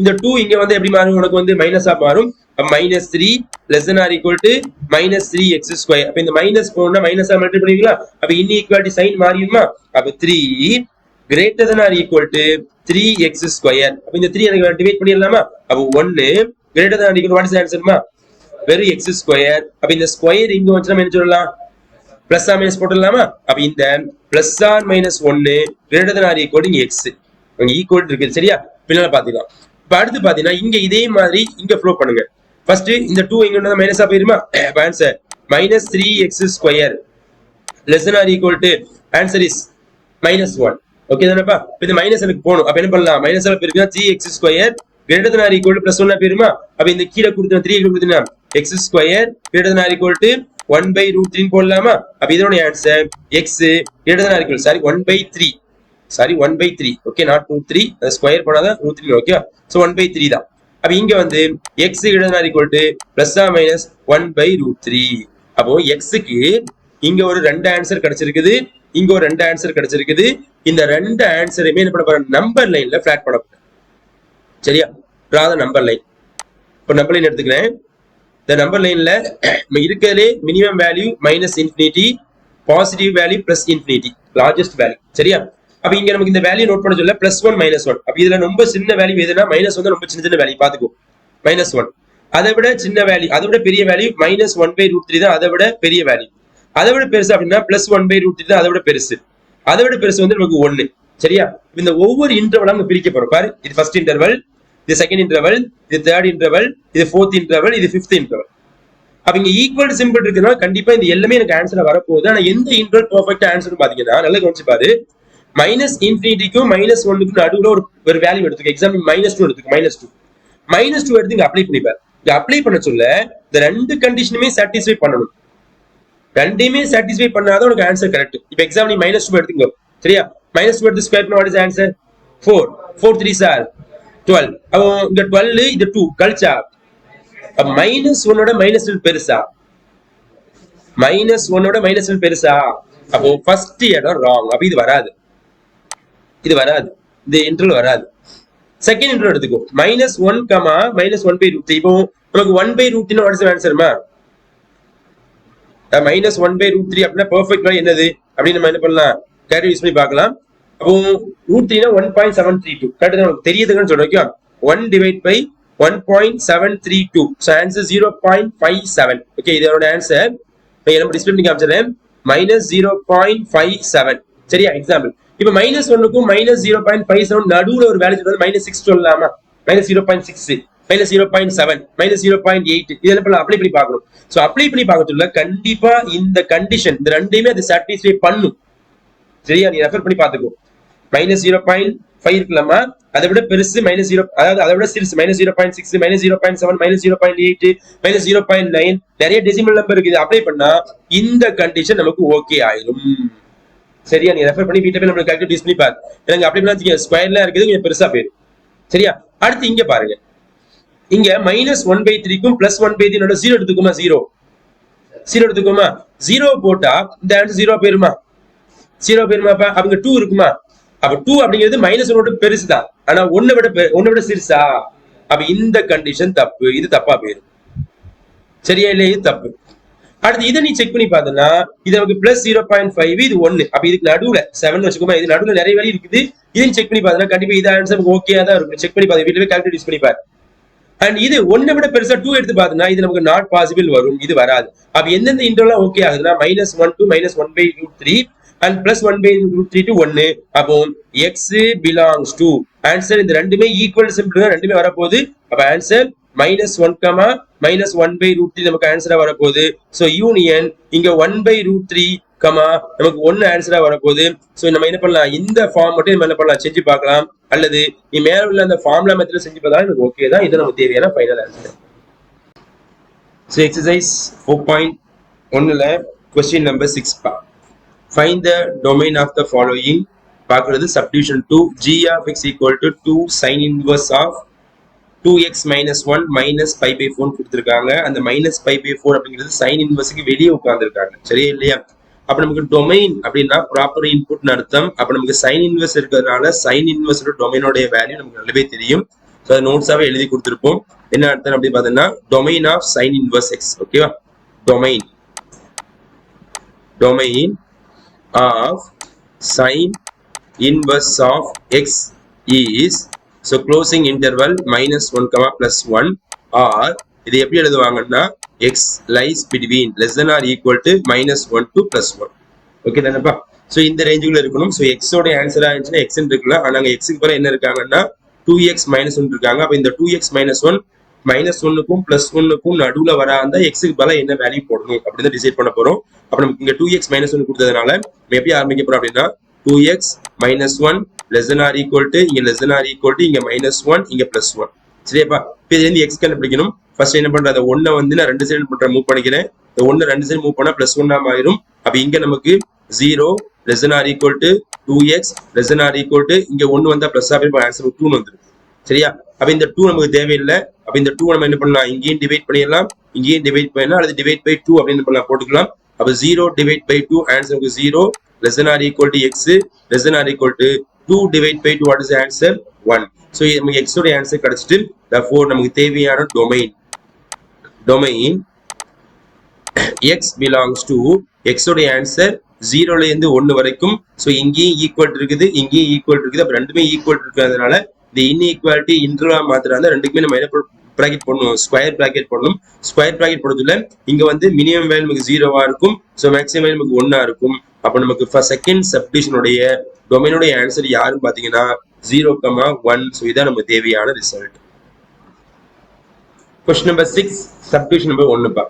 இந்த 2 இங்க வந்து எப்படி மாறும், உனக்கு வந்து மைனஸா மாறும். -3 less than or equal to minus 3x square. அப்ப இந்த மைனஸ் போனா மைனஸா மல்டிப்ளை பண்ணுவீங்களா? அப்ப இன்இக்வாலிட்டி சைன் மாறிடுமா? அப்ப 3 greater than or equal to 3x square. அப்ப இந்த 3 எனக்கு டிவைட் பண்ணிடலாமா? அப்ப 1 greater than or equal to what is the answer மா? வெறும் x square. அப்ப இந்த ஸ்கொயர் இங்க வந்து நம்ம என்ன சொல்லலாம், பிளஸ் ஆர் மைனஸ் போட்டுடலாமா? அப்ப இந்த plus or minus 1 greater than or equal to x அங்க ஈக்குவல் இருக்கு. சரியா? பின்னால பாத்துக்கலாம். இப்ப அடுத்து பாத்தீங்கன்னா இங்க இதே மாதிரி இங்க ஃப்ளோ பண்ணுங்க. ஃபர்ஸ்ட் இந்த 2 இங்க வந்து மைனஸா போயிருமா? Answer -3x square less than or equal to answer is -1. Okay தானப்பா? இந்த மைனஸ் எனக்கு போணும். அப்ப என்ன பண்ணலாம், மைனஸ்ல பெருக்கினா 3x square greater than or equal to +1 போயிருமா? அப்ப இந்த கீழ கொடுத்தா 3 கொடுத்தீனா x square greater than or equal to 1 by root 3 போடலாமா? அப்ப இதோட answer x greater than or equal 1 by 3. Okay, not root 3. அது ஸ்கொயர் பண்ணாதான் ரூட் 3. ஓகே, சோ 1 by 3 தான். அப்ப இங்க வந்து x greater than or equal to plus or minus 1 by root 3. அப்போ x க்கு இங்க ஒரு ரெண்டு ஆன்சர் கிடைச்சிருக்குது, இங்க ஒரு ரெண்டு ஆன்சர் கிடைச்சிருக்குது. இந்த ரெண்டு ஆன்சரையுமே என்ன பண்ண போறேன், நம்பர் லைன்ல பிளாட் பண்ண போறேன். சரியா? draw the number line. இப்போ நம்பர் லைன் எடுத்துக்கிறேன். இந்த நம்பர் லைன்ல இருக்கிறதுலே minimum value -infinity, positive value +infinity, largest value. சரியா? அப்ப இங்க நமக்கு இந்த வேல்யூ நோட் பண்ண சொல்ல +1 -1. அப்ப இதுல ரொம்ப சின்ன வேல்யூ எதுனா -1 தான் ரொம்ப சின்ன வேல்யூ. பாத்துக்கோ, -1. அதை விட சின்ன வேல்யூ, அதை விட பெரிய வேல்யூ -1 by root 3 தான் அதை விட பெரிய வேல்யூ. அதை விட பெருசு அப்படின்னா +1 by root 3 தான் அதை விட பெருசு. அதை விட பெருசு வந்து நமக்கு 1. சரியா? இந்த ஒவ்வொரு இன்டர்வலா நம்ம பிரிக்க போறோம். பாரு, இது ஃபர்ஸ்ட் இன்டர்வல், இது செகண்ட் இன்டர்வல், இது தேர்ட் இன்டர்வல், இது ஃபோர்த் இன்டர்வல், இது ஃபிஃப்த் இன்டர்வல். அப்ப இங்க ஈக்குவல் சிம்பிள் இருக்குன்னா கண்டிப்பா இந்த எல்லாமே எனக்கு ஆன்சர் வரப்போகுது. ஆனா எந்த இன்டர்வல் பெர்ஃபெக்ட் ஆன்சர் பாத்தீங்கன்னா நல்லா கவனிச்சு பாரு. -infinity-க்கும் -1க்கும் நடுவுல ஒரு வேல்யூ எடுத்துக்க. எக்ஸாம்பிள் -2 எடுத்துக்க. -2 எடுத்து இங்க அப்ளை பண்ணிப்பார். இங்க அப்ளை பண்ண சொல்ல இந்த ரெண்டு கண்டிஷனுமே சாட்டிஸ்ஃபை பண்ணணும். ரெண்டையுமே சாட்டிஸ்ஃபை பண்ணாதான் உனக்கு ஆன்சர் கரெக்ட். இப்ப எக்ஸாம்பிள் -2 எடுத்துங்க. சரியா? -2 எடுத்து ஸ்கொயர் பண்ண what is answer? 4. 4 3s are 12. அப்போ இங்க 12 இது 2 கழிச்சா -1ஓட -2 பெருசா? -1ஓட -2 பெருசா? அப்போ ஃபர்ஸ்ட் இடம் ராங். அப்ப இது வராது, இந்த இன்டர்வல் வராது. செகண்ட் இன்டர்வல் எடுத்துக்கோ. -1, -1 by root 3. இப்போ நமக்கு 1 by root 3 வாட் இஸ் ஆன்சர்மா? -1 by root 3 அப்படின்னா பெர்ஃபெக்ட் வேல்யூ என்னது அப்படின்னு நம்ம என்ன பண்ணலாம், கேல்குலேட் யூஸ் பண்ணி பார்க்கலாம். அப்போ root 3 னா 1.732. கரெக்ட்டா? நமக்கு தெரியுதுன்னு சொல்றோம். Okay, 1 divide by 1.732. So answer 0.57. Okay, இதோட ஆன்சர் நம்ம டிஸ்ப்ளே பண்ணி காமிச்சறேன். -0.57. சரியா? எக்ஸாம்பிள் இப்ப -1க்கும் -0.57 நடுவுல ஒரு வேல்யூ சொல்றது -6 சொல்லலாமா? -0.6, -0.7, -0.8. இதெல்லாம் அப்ளை பண்ணி பார்க்கணும். சோ அப்ளை பண்ணி பார்க்கறதுல கண்டிப்பா இந்த கண்டிஷன் இந்த ரெண்டையுமே அது சாட்டிஸ்ஃபை பண்ணும். சரியா? நீ ரெஃபர் பண்ணி பாத்துக்கோ. 5 இருக்கலாமா, அதை விட பெருசு -0, அதாவது அதை விட சிறுசு -0.6, -0.7, -0.8, -0.9, நிறைய டெசிமல் நம்பர் இருக்குது. அப்ளை பண்ணா இந்த கண்டிஷன் நமக்கு ஓகே ஆயிரும். சரியா? நீ ரெஃபர் பண்ணி வீட்டை போய் நம்ம கால்குலேட் யூஸ் பண்ணி பாரு. எனக்கு அப்படி பண்ணா ஸ்கொயர்ல இருக்குது கொஞ்சம் பெருசா போயிடும். சரியா? அடுத்து இங்க பாருங்க, இங்க -1/3க்கும் +1/3 0 எடுத்துக்குமா, 0 எடுத்துக்குமா, 0 போட்டா இந்த ஆன்சர் 0 போயிருமா, 0 போயிருமாப்பா. அவங்க 2 இருக்குமா, அப்ப 2 அப்படிங்கிறது -1 பெருசுதான், ஆனா 1 விட சிறுசா, அப்ப இந்த கண்டிஷன் தப்பு, இது தப்பா போயிடும். சரியா இல்லையா? இது தப்பு. அடுத்து இதை நீ செக் பண்ணி பார்த்தனா இது நமக்கு +0.5, இது 1, அப்ப இதுக்கு நடுவுல 7 வச்சுக்கோமா, இது நடுவுல நிறைய வேல்யூ இருக்குது. இதையும் செக் பண்ணி பார்த்தனா கண்டிப்பா இது ஆன்சர் ஓகேயா தான் இருக்கும். செக் பண்ணி பாரு, வீட்டுல போய் கால்குலேட் யூஸ் பண்ணி பாரு. அண்ட் இது 1 விட பெருசா 2 எடுத்து பார்த்தனா இது நமக்கு நாட் பாசிபிள் வரும், இது வராது. அப்ப எந்தெந்த இன்டர்வல் ஓகே ஆகுதுன்னா -1 to -1/√3 and +1/√3 to 1. அப்போ x belongs to ஆன்சர் இந்த ரெண்டுமே ஈக்குவல் சிம்பிள் தான், ரெண்டுமே வரப்போகுது. அப்ப ஆன்சர் -1, -1/√3 நமக்கு ஆன்சரா வரப்போகுது. சோ யூனியன் இங்க 1/√3, நமக்கு 1 ஆன்சரா வரப்போகுது. சோ நம்ம என்ன பண்ணலாம், இந்த ஃபார்ம் மட்டும் நம்ம என்ன பண்ணலாம் செஞ்சு பார்க்கலாம், அல்லது நீ மேல உள்ள அந்த ஃபார்முலா மெத்தட்ல செஞ்சு பார்த்தா எனக்கு ஓகே தான். இது நமக்கு தேவையான ஃபைனல் ஆன்சர். சோ எக்ஸசைஸ் 4.1ல क्वेश्चन நம்பர் 6 பா. Find the domain of the following. பார்க்கிறது subdivision 2 g of x equal to 2 sin inverse of 2x minus 1 minus pi/4 கொடுத்திருக்காங்க. அந்த -pi/4 அப்படிங்கிறது sin inverseக்கு வெளியே உட்கார்ந்துருக்காங்க. சரியா இல்லையா? அப்ப நமக்கு டொமைன் அப்படின்னா ப்ராப்பர் இன்புட்னு அர்த்தம். அப்ப நமக்கு sin inverse இருக்கிறதுனால sin inverse டொமைனோட வேல்யூ நமக்கு நல்லாவே தெரியும். ஸோ அதை நோட்ஸாவே எழுதி கொடுத்துருப்போம். என்ன அர்த்தம் அப்படின்னு பார்த்தீங்கன்னா domain of sin inverse x. ஓகேவா? Domain of sin inverse of x is so closing interval -1, +1, or இது எப்படி எழுதுவாங்கன்னா x lies between less than or equal to -1 to +1. Okay தானேப்பா? ஸோ இந்த ரேஞ்சுக்குள்ள இருக்கணும். ஸோ x ஓட ஆன்சர் ஆயிடுச்சுன்னா x இருக்குல்ல, ஆனா அங்க x க்கு பதிலா என்ன இருக்காங்கன்னா 2x -1 இருக்காங்க. அப்ப இந்த 2x -1 -1க்கும் +1க்கும் நடுவுல வர அந்த x க்கு பதிலா என்ன வேல்யூ போடணும் அப்படின்னு டிசைட் பண்ண போறோம். அப்ப நமக்கு இங்க 2x -1 கொடுத்ததுனால நம்ம எப்படி ஆரம்பிக்க போறோம் அப்படின்னா 2x -1 less than or equal to இங்க less than or equal to இங்க -1 இங்க +1. சரியாப்பா? இப்போ இதுல இருந்து x கண்டுபிடிக்கணும். ஃபர்ஸ்ட் என்ன பண்றேன், அந்த 1 வந்து நான் ரெண்டு சைடு பண்றேன், மூவ் பண்ணிக்கிறேன். இந்த 1 ரெண்டு சைடு மூவ் பண்ணா +1 ஆயிரும். அப்ப இங்க நமக்கு 0 less than or equal to 2x less than or equal to இங்க 1 வந்தா ப்ளஸ் ஆகும், ஆன்சர் 2 வந்துரும். சரியா? அப்ப இந்த 2 நமக்கு தேவையில்லை. அப்ப இந்த 2 நம்ம என்ன பண்ணலாம், இங்கேயும் டிவைட் பண்ணிடலாம், இங்கேயும் டிவைட் பண்ணலாம், அல்லது டிவைட் பை 2 அப்படின்னு பண்ணலாம், போட்டுக்கலாம். அப்ப 0 divide by 2 ஆன்சருக்கு 0 less than or equal to x less than or equal to 2 divide by 2, what is the answer? 1. So நமக்கு x ஓட ஆன்சர் கிடைச்சிட்டு therefore நமக்கு தேவையான domain x belongs to x ஓட ஆன்சர் 0ல இருந்து 1 வரைக்கும். சோ இங்கேயும் ஈக்குவல் இருக்குது, இங்கேயும் ஈக்குவல் இருக்குது. அப்ப ரெண்டுமே ஈக்குவல் இருக்கிறதுனால இந்த இன்இக்வாலிட்டி இன்டர்வலா மாத்துறாங்க. ரெண்டுக்குமே நம்ம என்ன பிராக்கெட் போடணும், ஸ்கொயர் பிராக்கெட் போடணும். ஸ்கொயர் பிராக்கெட் போடுறதுல இங்க வந்து மினிமம் வேல்யூ நமக்கு 0வா இருக்கும், சோ மேக்ஸிமம் வேல்யூ நமக்கு 1ஆ இருக்கும். அப்ப நமக்கு செகண்ட் சப்டிவிஷனுடைய டொமைனோட ஆன்சர் யாருன்னு பாத்தீங்கன்னா 0, 1. சோ இதான் நமக்கு தேவையான result. Question number 6 subdivision number 1 பா.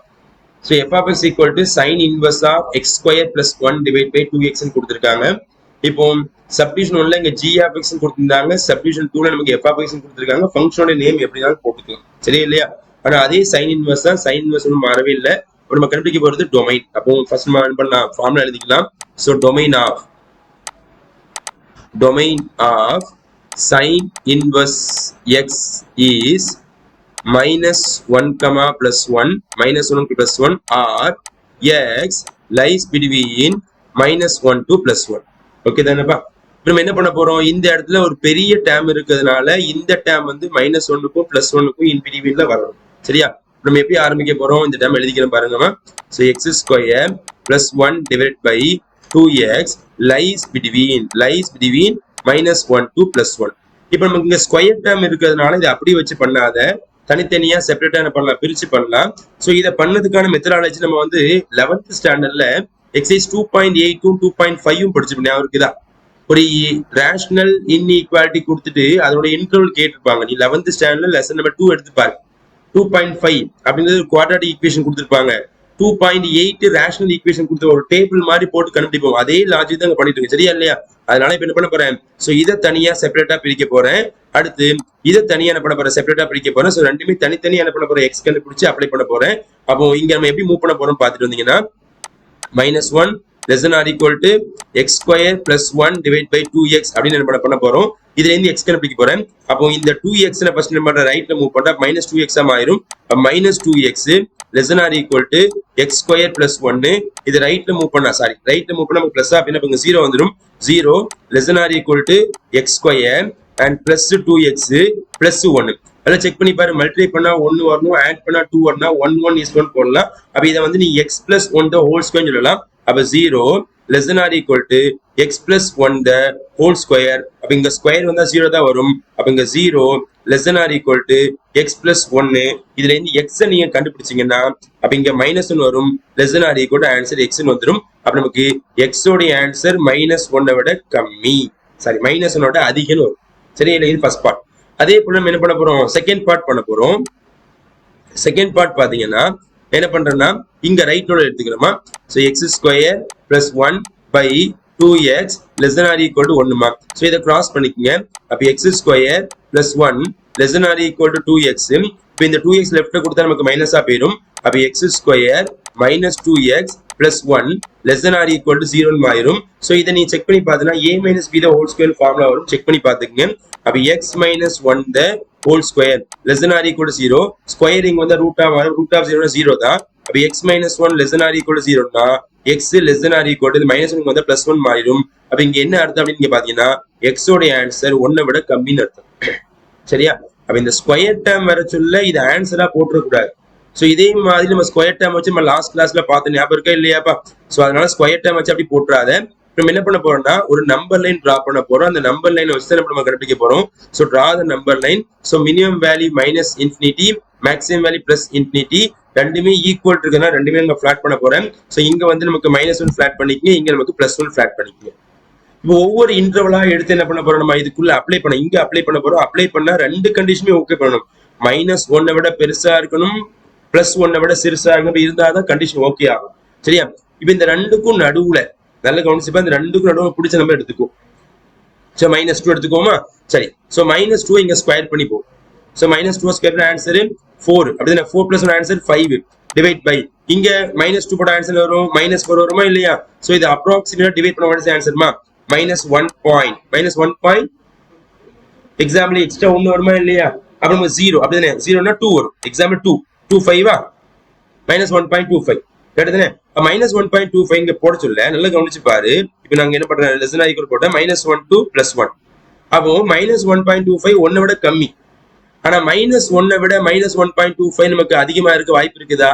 So f of x equal to sin inverse of x square plus 1 divided by 2x ன்னு கொடுத்திருக்காங்க. இப்போ சப்டிவிஷன் 1ல இங்க g of x ன்னு கொடுத்திருந்தாங்க, சப்டிவிஷன் 2ல நமக்கு f of x ன்னு கொடுத்திருக்காங்க. ஃபங்க்ஷனோட நேம் எப்படினாலும் போட்டுக்கலாம். சரியா இல்லையா? ஆனா அதே sin inverse தான், sin inverse ஒன்றும் மாறவே இல்லை. இப்போ நம்ம கண்டுபிடிக்க போறது டொமைன். அப்போ ஃபர்ஸ்ட் நம்ம என்ன பண்ணலாம், ஃபார்முலா எழுதிக்கலாம். So domain of sin inverse x is -1, +1, -1 to +1, or x lies between -1 to +1. Okay தானேப்பா? நம்ம என்ன பண்ண போறோம், இந்த இடத்துல ஒரு பெரிய டேம் இருக்கிறதுனால இந்த டேம் வந்து -1க்கும் +1க்கும் இன் பிட்வீன்ல வரணும். சரியா? நம்ம எப்படி ஆரம்பிக்க போறோம், இந்த டேம் எழுதிக்கிறோம் பாருங்க. So x square +1 divided by 2x lies between -1 to +1. இப்போ நமக்கு இங்க ஸ்கொயர் டேம் இருக்கிறதுனால இதை அப்படியே வச்சு பண்ணாத, தனித்தனியா செப்பரேட்டா என்ன பண்ணலாம், பிரிச்சு பண்ணலாம். சோ இதை பண்ணதுக்கான மெத்தடாலஜி நம்ம வந்து 11th ஸ்டாண்டர்ட்ல எக்ஸைஸ் 2.8ம் 2.5ம் படிச்சு இருக்குதா. ஒரு ரேஷனல் இன்இக்வாலிட்டி கொடுத்துட்டு அதோட இன்டர்வல் கேட்டிருப்பாங்க. நீ 11th ஸ்டாண்டர்ட்ல லெசன் நம்பர் 2 எடுத்து பாரு. 2.5 அப்படிங்கிறது குவாட்ராட்டிக் ஈக்குவேஷன் கொடுத்திருப்பாங்க. 2.8 ரேஷனல் ஈக்குவேஷன் கொடுத்து ஒரு டேபிள் மாதிரி போட்டு கண்டுபிடிப்போம். அதே லாஜிக் தான் பண்ணிட்டு இருக்கு, சரியா இல்லையா? அதனால இப்ப என்ன பண்ண போறேன், சோ இதை தனியா செப்பரேட்டா பிரிக்க போறேன். அடுத்து இதை தனியா என்ன பண்ண போறேன், செப்பரேட்டா பிரிக்க போறேன். சோ ரெண்டுமே தனித்தனியா என்ன பண்ண போறேன், எக்ஸ் கண்டுபிடிச்சு அப்ளை பண்ண போறேன். அப்போ இங்க நம்ம எப்படி மூவ் பண்ண போறோம் பாத்துட்டு வந்தீங்கன்னா, -1 less than or equal to x square plus 1 divided by 2x அப்படின்னு என்ன பண்ண போறோம். இதுல இருந்து x கண்டுபிடிக்க போறேன். அப்போ இந்த 2x ல ஃபர்ஸ்ட் என்ன பண்ற, ரைட்ல மூவ் பண்ணா -2x ஆ மாறும். -2x less than or equal to x square plus 1. இது ரைட்ல மூவ் பண்ணா, சாரி ரைட்ல மூவ் பண்ணா நமக்கு பிளஸ் அப்படின்னா இங்க 0 வந்துரும். 0 less than or equal to x square and plus 2x plus 1. அதெல்லாம் செக் பண்ணி பாரு, மல்டிப்ளை பண்ணா 1 வரணும், ஆட் பண்ணா 2 வரணும், 1 1 is 1 போடலாம். அப்ப இதை வந்து நீ x plus 1 the whole square சொல்லலாம். அப்ப 0 less than or equal to x plus 1 the whole square. அப்ப இங்க ஸ்கொயர் வந்தா 0 தான் வரும். அப்ப இங்க 0 less than or equal to x plus 1. இதுல இருந்து x நீங்க கண்டுபிடிச்சீங்கன்னா அப்ப இங்க -1 வரும். less than or equal to answer x ன்னு வந்துரும். அப்ப நமக்கு x ஓட ஆன்சர் -1 விட கம்மி, சாரி -1 விட அதிகம்னு வரும். சரி, இல்ல இது ஃபர்ஸ்ட் பார்ட். அதே போல நம்ம என்ன பண்ண போறோம், செகண்ட் பார்ட் பண்ண போறோம். செகண்ட் பார்ட் பாத்தீங்கன்னா என்ன பண்றேன்னா இங்க ரைட்டோட எடுத்துக்கிறோமா. So x square plus 1 by 2x less than or equal to 1மா. சோ இதை கிராஸ் பண்ணிக்கங்க. அப்ப x square plus 1 less than or equal to 2x. இப்போ இந்த 2x லெஃப்ட்ல கொடுத்தா நமக்கு மைனஸா போயிடும். அப்ப x square minus 2x plus 1 less than or equal to 0 மாறும். சோ இதை நீ செக் பண்ணி பார்த்தனா a minus b the whole square formula வரும், செக் பண்ணி பாத்துக்கங்க. அப்ப x minus 1 the whole square less than or equal to 0. Squaring வந்து ரூட் ஆஃப் 0 0 தான். அப்ப x minus 1 less than or equal to 0 னா x less than or equal to -1 வந்து +1 மாறிடும். அப்ப இங்க என்ன அர்த்தம் அப்படின்னு நீங்க பாத்தீங்கன்னா x ஓட ஆன்சர் 1 விட கம்மின்னு அர்த்தம், சரியா? அப்ப இந்த ஸ்கொயர் டேர்ம் வர சொல்ல இது ஆன்சரா போட்டுற கூடாது. சோ இதே மாதிரி நம்ம ஸ்கொயர் டேர்ம் வச்சு நம்ம லாஸ்ட் கிளாஸ்ல பார்த்த ஞாபகம் இருக்கா இல்லையாப்பா? சோ அதனால ஸ்கொயர் டேர்ம் வச்சு அப்படி போட்டுறாத. நம்ம என்ன பண்ண போறோம்னா ஒரு நம்பர் லைன் டிரா பண்ண போறோம். அந்த நம்பர் லைன் வச்சு நம்ம கண்டுபிடிக்க போறோம். So draw the number line. So minimum value -infinity, maximum value +infinity, ரெண்டுமே ஈக்குவல் இருக்குன்னா ரெண்டுமே நம்ம ஃபிளாட் பண்ண போறேன். சோ இங்க வந்து நமக்கு -1 ஃபிளாட் பண்ணிக்கங்க, இங்க நமக்கு +1 ஃபிளாட் பண்ணிக்கங்க. இப்போ ஒவ்வொரு இன்டர்வலா எடுத்து என்ன பண்ண போறோம், நம்ம இதுக்குள்ள அப்ளை பண்ண, இங்க அப்ளை பண்ண போறோம். அப்ளை பண்ணா ரெண்டு கண்டிஷனுமே ஓகே பண்ணணும். -1 விட பெருசா இருக்கணும், +1 விட சிறுசா இருக்கணும், இருந்தாதான் கண்டிஷன் ஓகே ஆகும், சரியா? இப்போ இந்த ரெண்டுக்கும் நடுவுல நல்ல கவனிச்சுப்பா, இந்த ரெண்டுக்கும் நடுவுல பிடிச்ச நம்ம எடுத்துக்கும். சோ -2 எடுத்துக்கோமா, சரி. சோ -2 இங்க ஸ்கொயர் பண்ணி போ. So -2 square answer 4. அப்படினா 4 + 1 ஆன்சர் 5 டிவைட் பை இங்க -2 போட ஆன்சர் வரும், -4 வருமா இல்லையா? சோ இது அப்ராக்ஸிமேட்டா டிவைட் பண்ண வேண்டிய ஆன்சர்மா -1 பாயிண்ட், -1 பாயிண்ட். எக்ஸாம்பிள் எக்ஸ்ட்ரா 1 வருமா இல்லையா? அப்ப நம்ம 0, அப்படிதானே? 0 னா 2 வரும். எக்ஸாம்பிள் 2 25 -1.25 கேட்டதானே? -1.25 இங்க போட சொல்ல நல்லா கவனிச்சு பாரு. இப்போ நாங்க என்ன பண்றோம், less than or equal போட்டா -1 to +1. அப்போ -1.25 1 விட கம்மி. ஆனா -1 விட -1.25 நமக்கு அதிகமா இருக்க வாய்ப்பு இருக்குதா?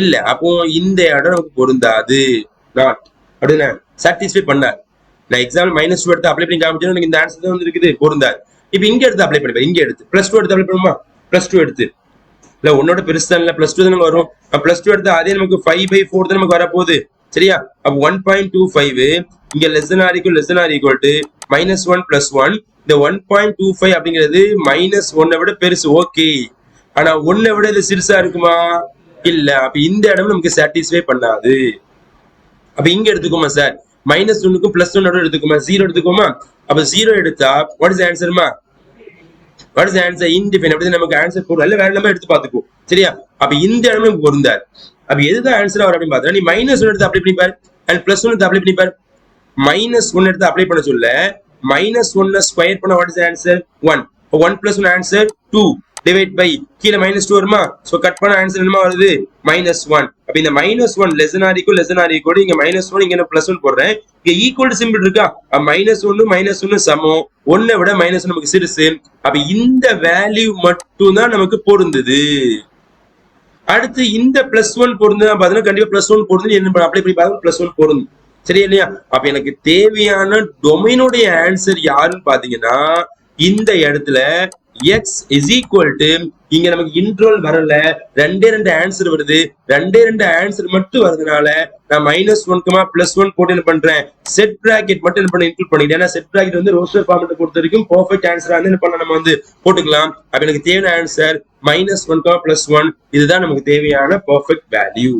இல்ல. அப்போ இந்த இடம் நமக்கு பொருந்தாது, நாட், அப்படின்னா சாட்டிஸ்ஃபை பண்ணாது. நான் எக்ஸாம்பிள் -2 எடுத்து அப்ளை பண்ணி காமிச்சேன்னா எனக்கு இந்த ஆன்சர் தான் வந்து இருக்குது, பொருந்தாது. இப்போ இங்க எடுத்து அப்ளை பண்ணிப்பேன், இங்க எடுத்து +2 எடுத்து அப்ளை பண்ணுமா, +2 எடுத்து இல்ல உன்னோட பெருசு தான் இல்ல, +2 தான் வரும். +2 எடுத்தா அதே நமக்கு 5/4 தான் நமக்கு வரப்போகுது, சரியா? அப்ப 1.25 இங்க less than or equal to -1 + 1. இந்த 1.25 அப்படிங்கிறது -1 விட பெருசு, ஓகே. ஆனா 1 விட இது சிறுசா இருக்குமா? இல்ல. அப்ப இந்த இடம் நமக்கு சாட்டிஸ்ஃபை பண்ணாது. அப்ப இங்க எடுத்துக்கோமா சார், -1க்கும் +1 நடுவுல எடுத்துக்கோமா, 0 எடுத்துக்கோமா. அப்ப 0 எடுத்தா வாட் இஸ் ஆன்சர்மா? What is the answer? Indefinite. அப்படி நமக்கு ஆன்சர் போடுற இல்ல வேற நம்ம எடுத்து பாத்துக்கோ, சரியா? அப்ப இந்த இடமே நமக்கு பொருந்தாது. அப்ப எதுதான் ஆன்சர் வரும் அப்படின்னு பார்த்தா நீ -1 எடுத்து அப்ளை பண்ணி பாரு, அண்ட் +1 எடுத்து அப்ளை பண்ணி பாரு. -1 எடுத்து அப்ளை பண்ண சொல்ல -1 ஸ்கொயர் பண்ண what is answer 1. 1 + 1 answer 2 divide by கீழ -2 வருமா? சோ கட் பண்ண ஆன்சர் என்னமா வருது, -1. அப்ப இந்த -1 less than or equal இங்க -1 இங்க +1 போடுறேன். இங்க ஈக்குவல் சிம்பிள் இருக்கா? -1 சமம் 1 விட -1 நமக்கு சிறுசு. அப்ப இந்த வேல்யூ மட்டும் தான் நமக்கு பொருந்தது. அடுத்து இந்த +1 பொருந்தா பாத்தீங்கன்னா கண்டிப்பா +1 பொருந்தது. என்ன அப்ளை பண்ணி பாருங்க, +1 பொருந்தும், சரியா இல்லையா? அப்ப எனக்கு தேவையான டொமைனுடைய ஆன்சர் யாருன்னு பாத்தீங்கன்னா இந்த இடத்துல x is equal to இங்க நமக்கு இன்டர்வல் வரல, ரெண்டு ஆன்சர் வருது. ரெண்டு ஆன்சர் மட்டும் வருதுனால நான் -1, +1 போட்டு என்ன பண்றேன், செட் பிராக்கெட் மட்டும் என்ன பண்ண இன்க்ளூட் பண்ணிட்டேன். ஏன்னா செட் பிராக்கெட் வந்து ரோஸ்டர் ஃபார்மேட் பொறுத்த வரைக்கும் பெர்ஃபெக்ட் ஆன்சரா வந்து என்ன பண்ண நம்ம வந்து போட்டுக்கலாம். அப்ப எனக்கு தேவையான ஆன்சர் -1, +1. இதுதான் நமக்கு தேவையான பெர்ஃபெக்ட் வேல்யூ.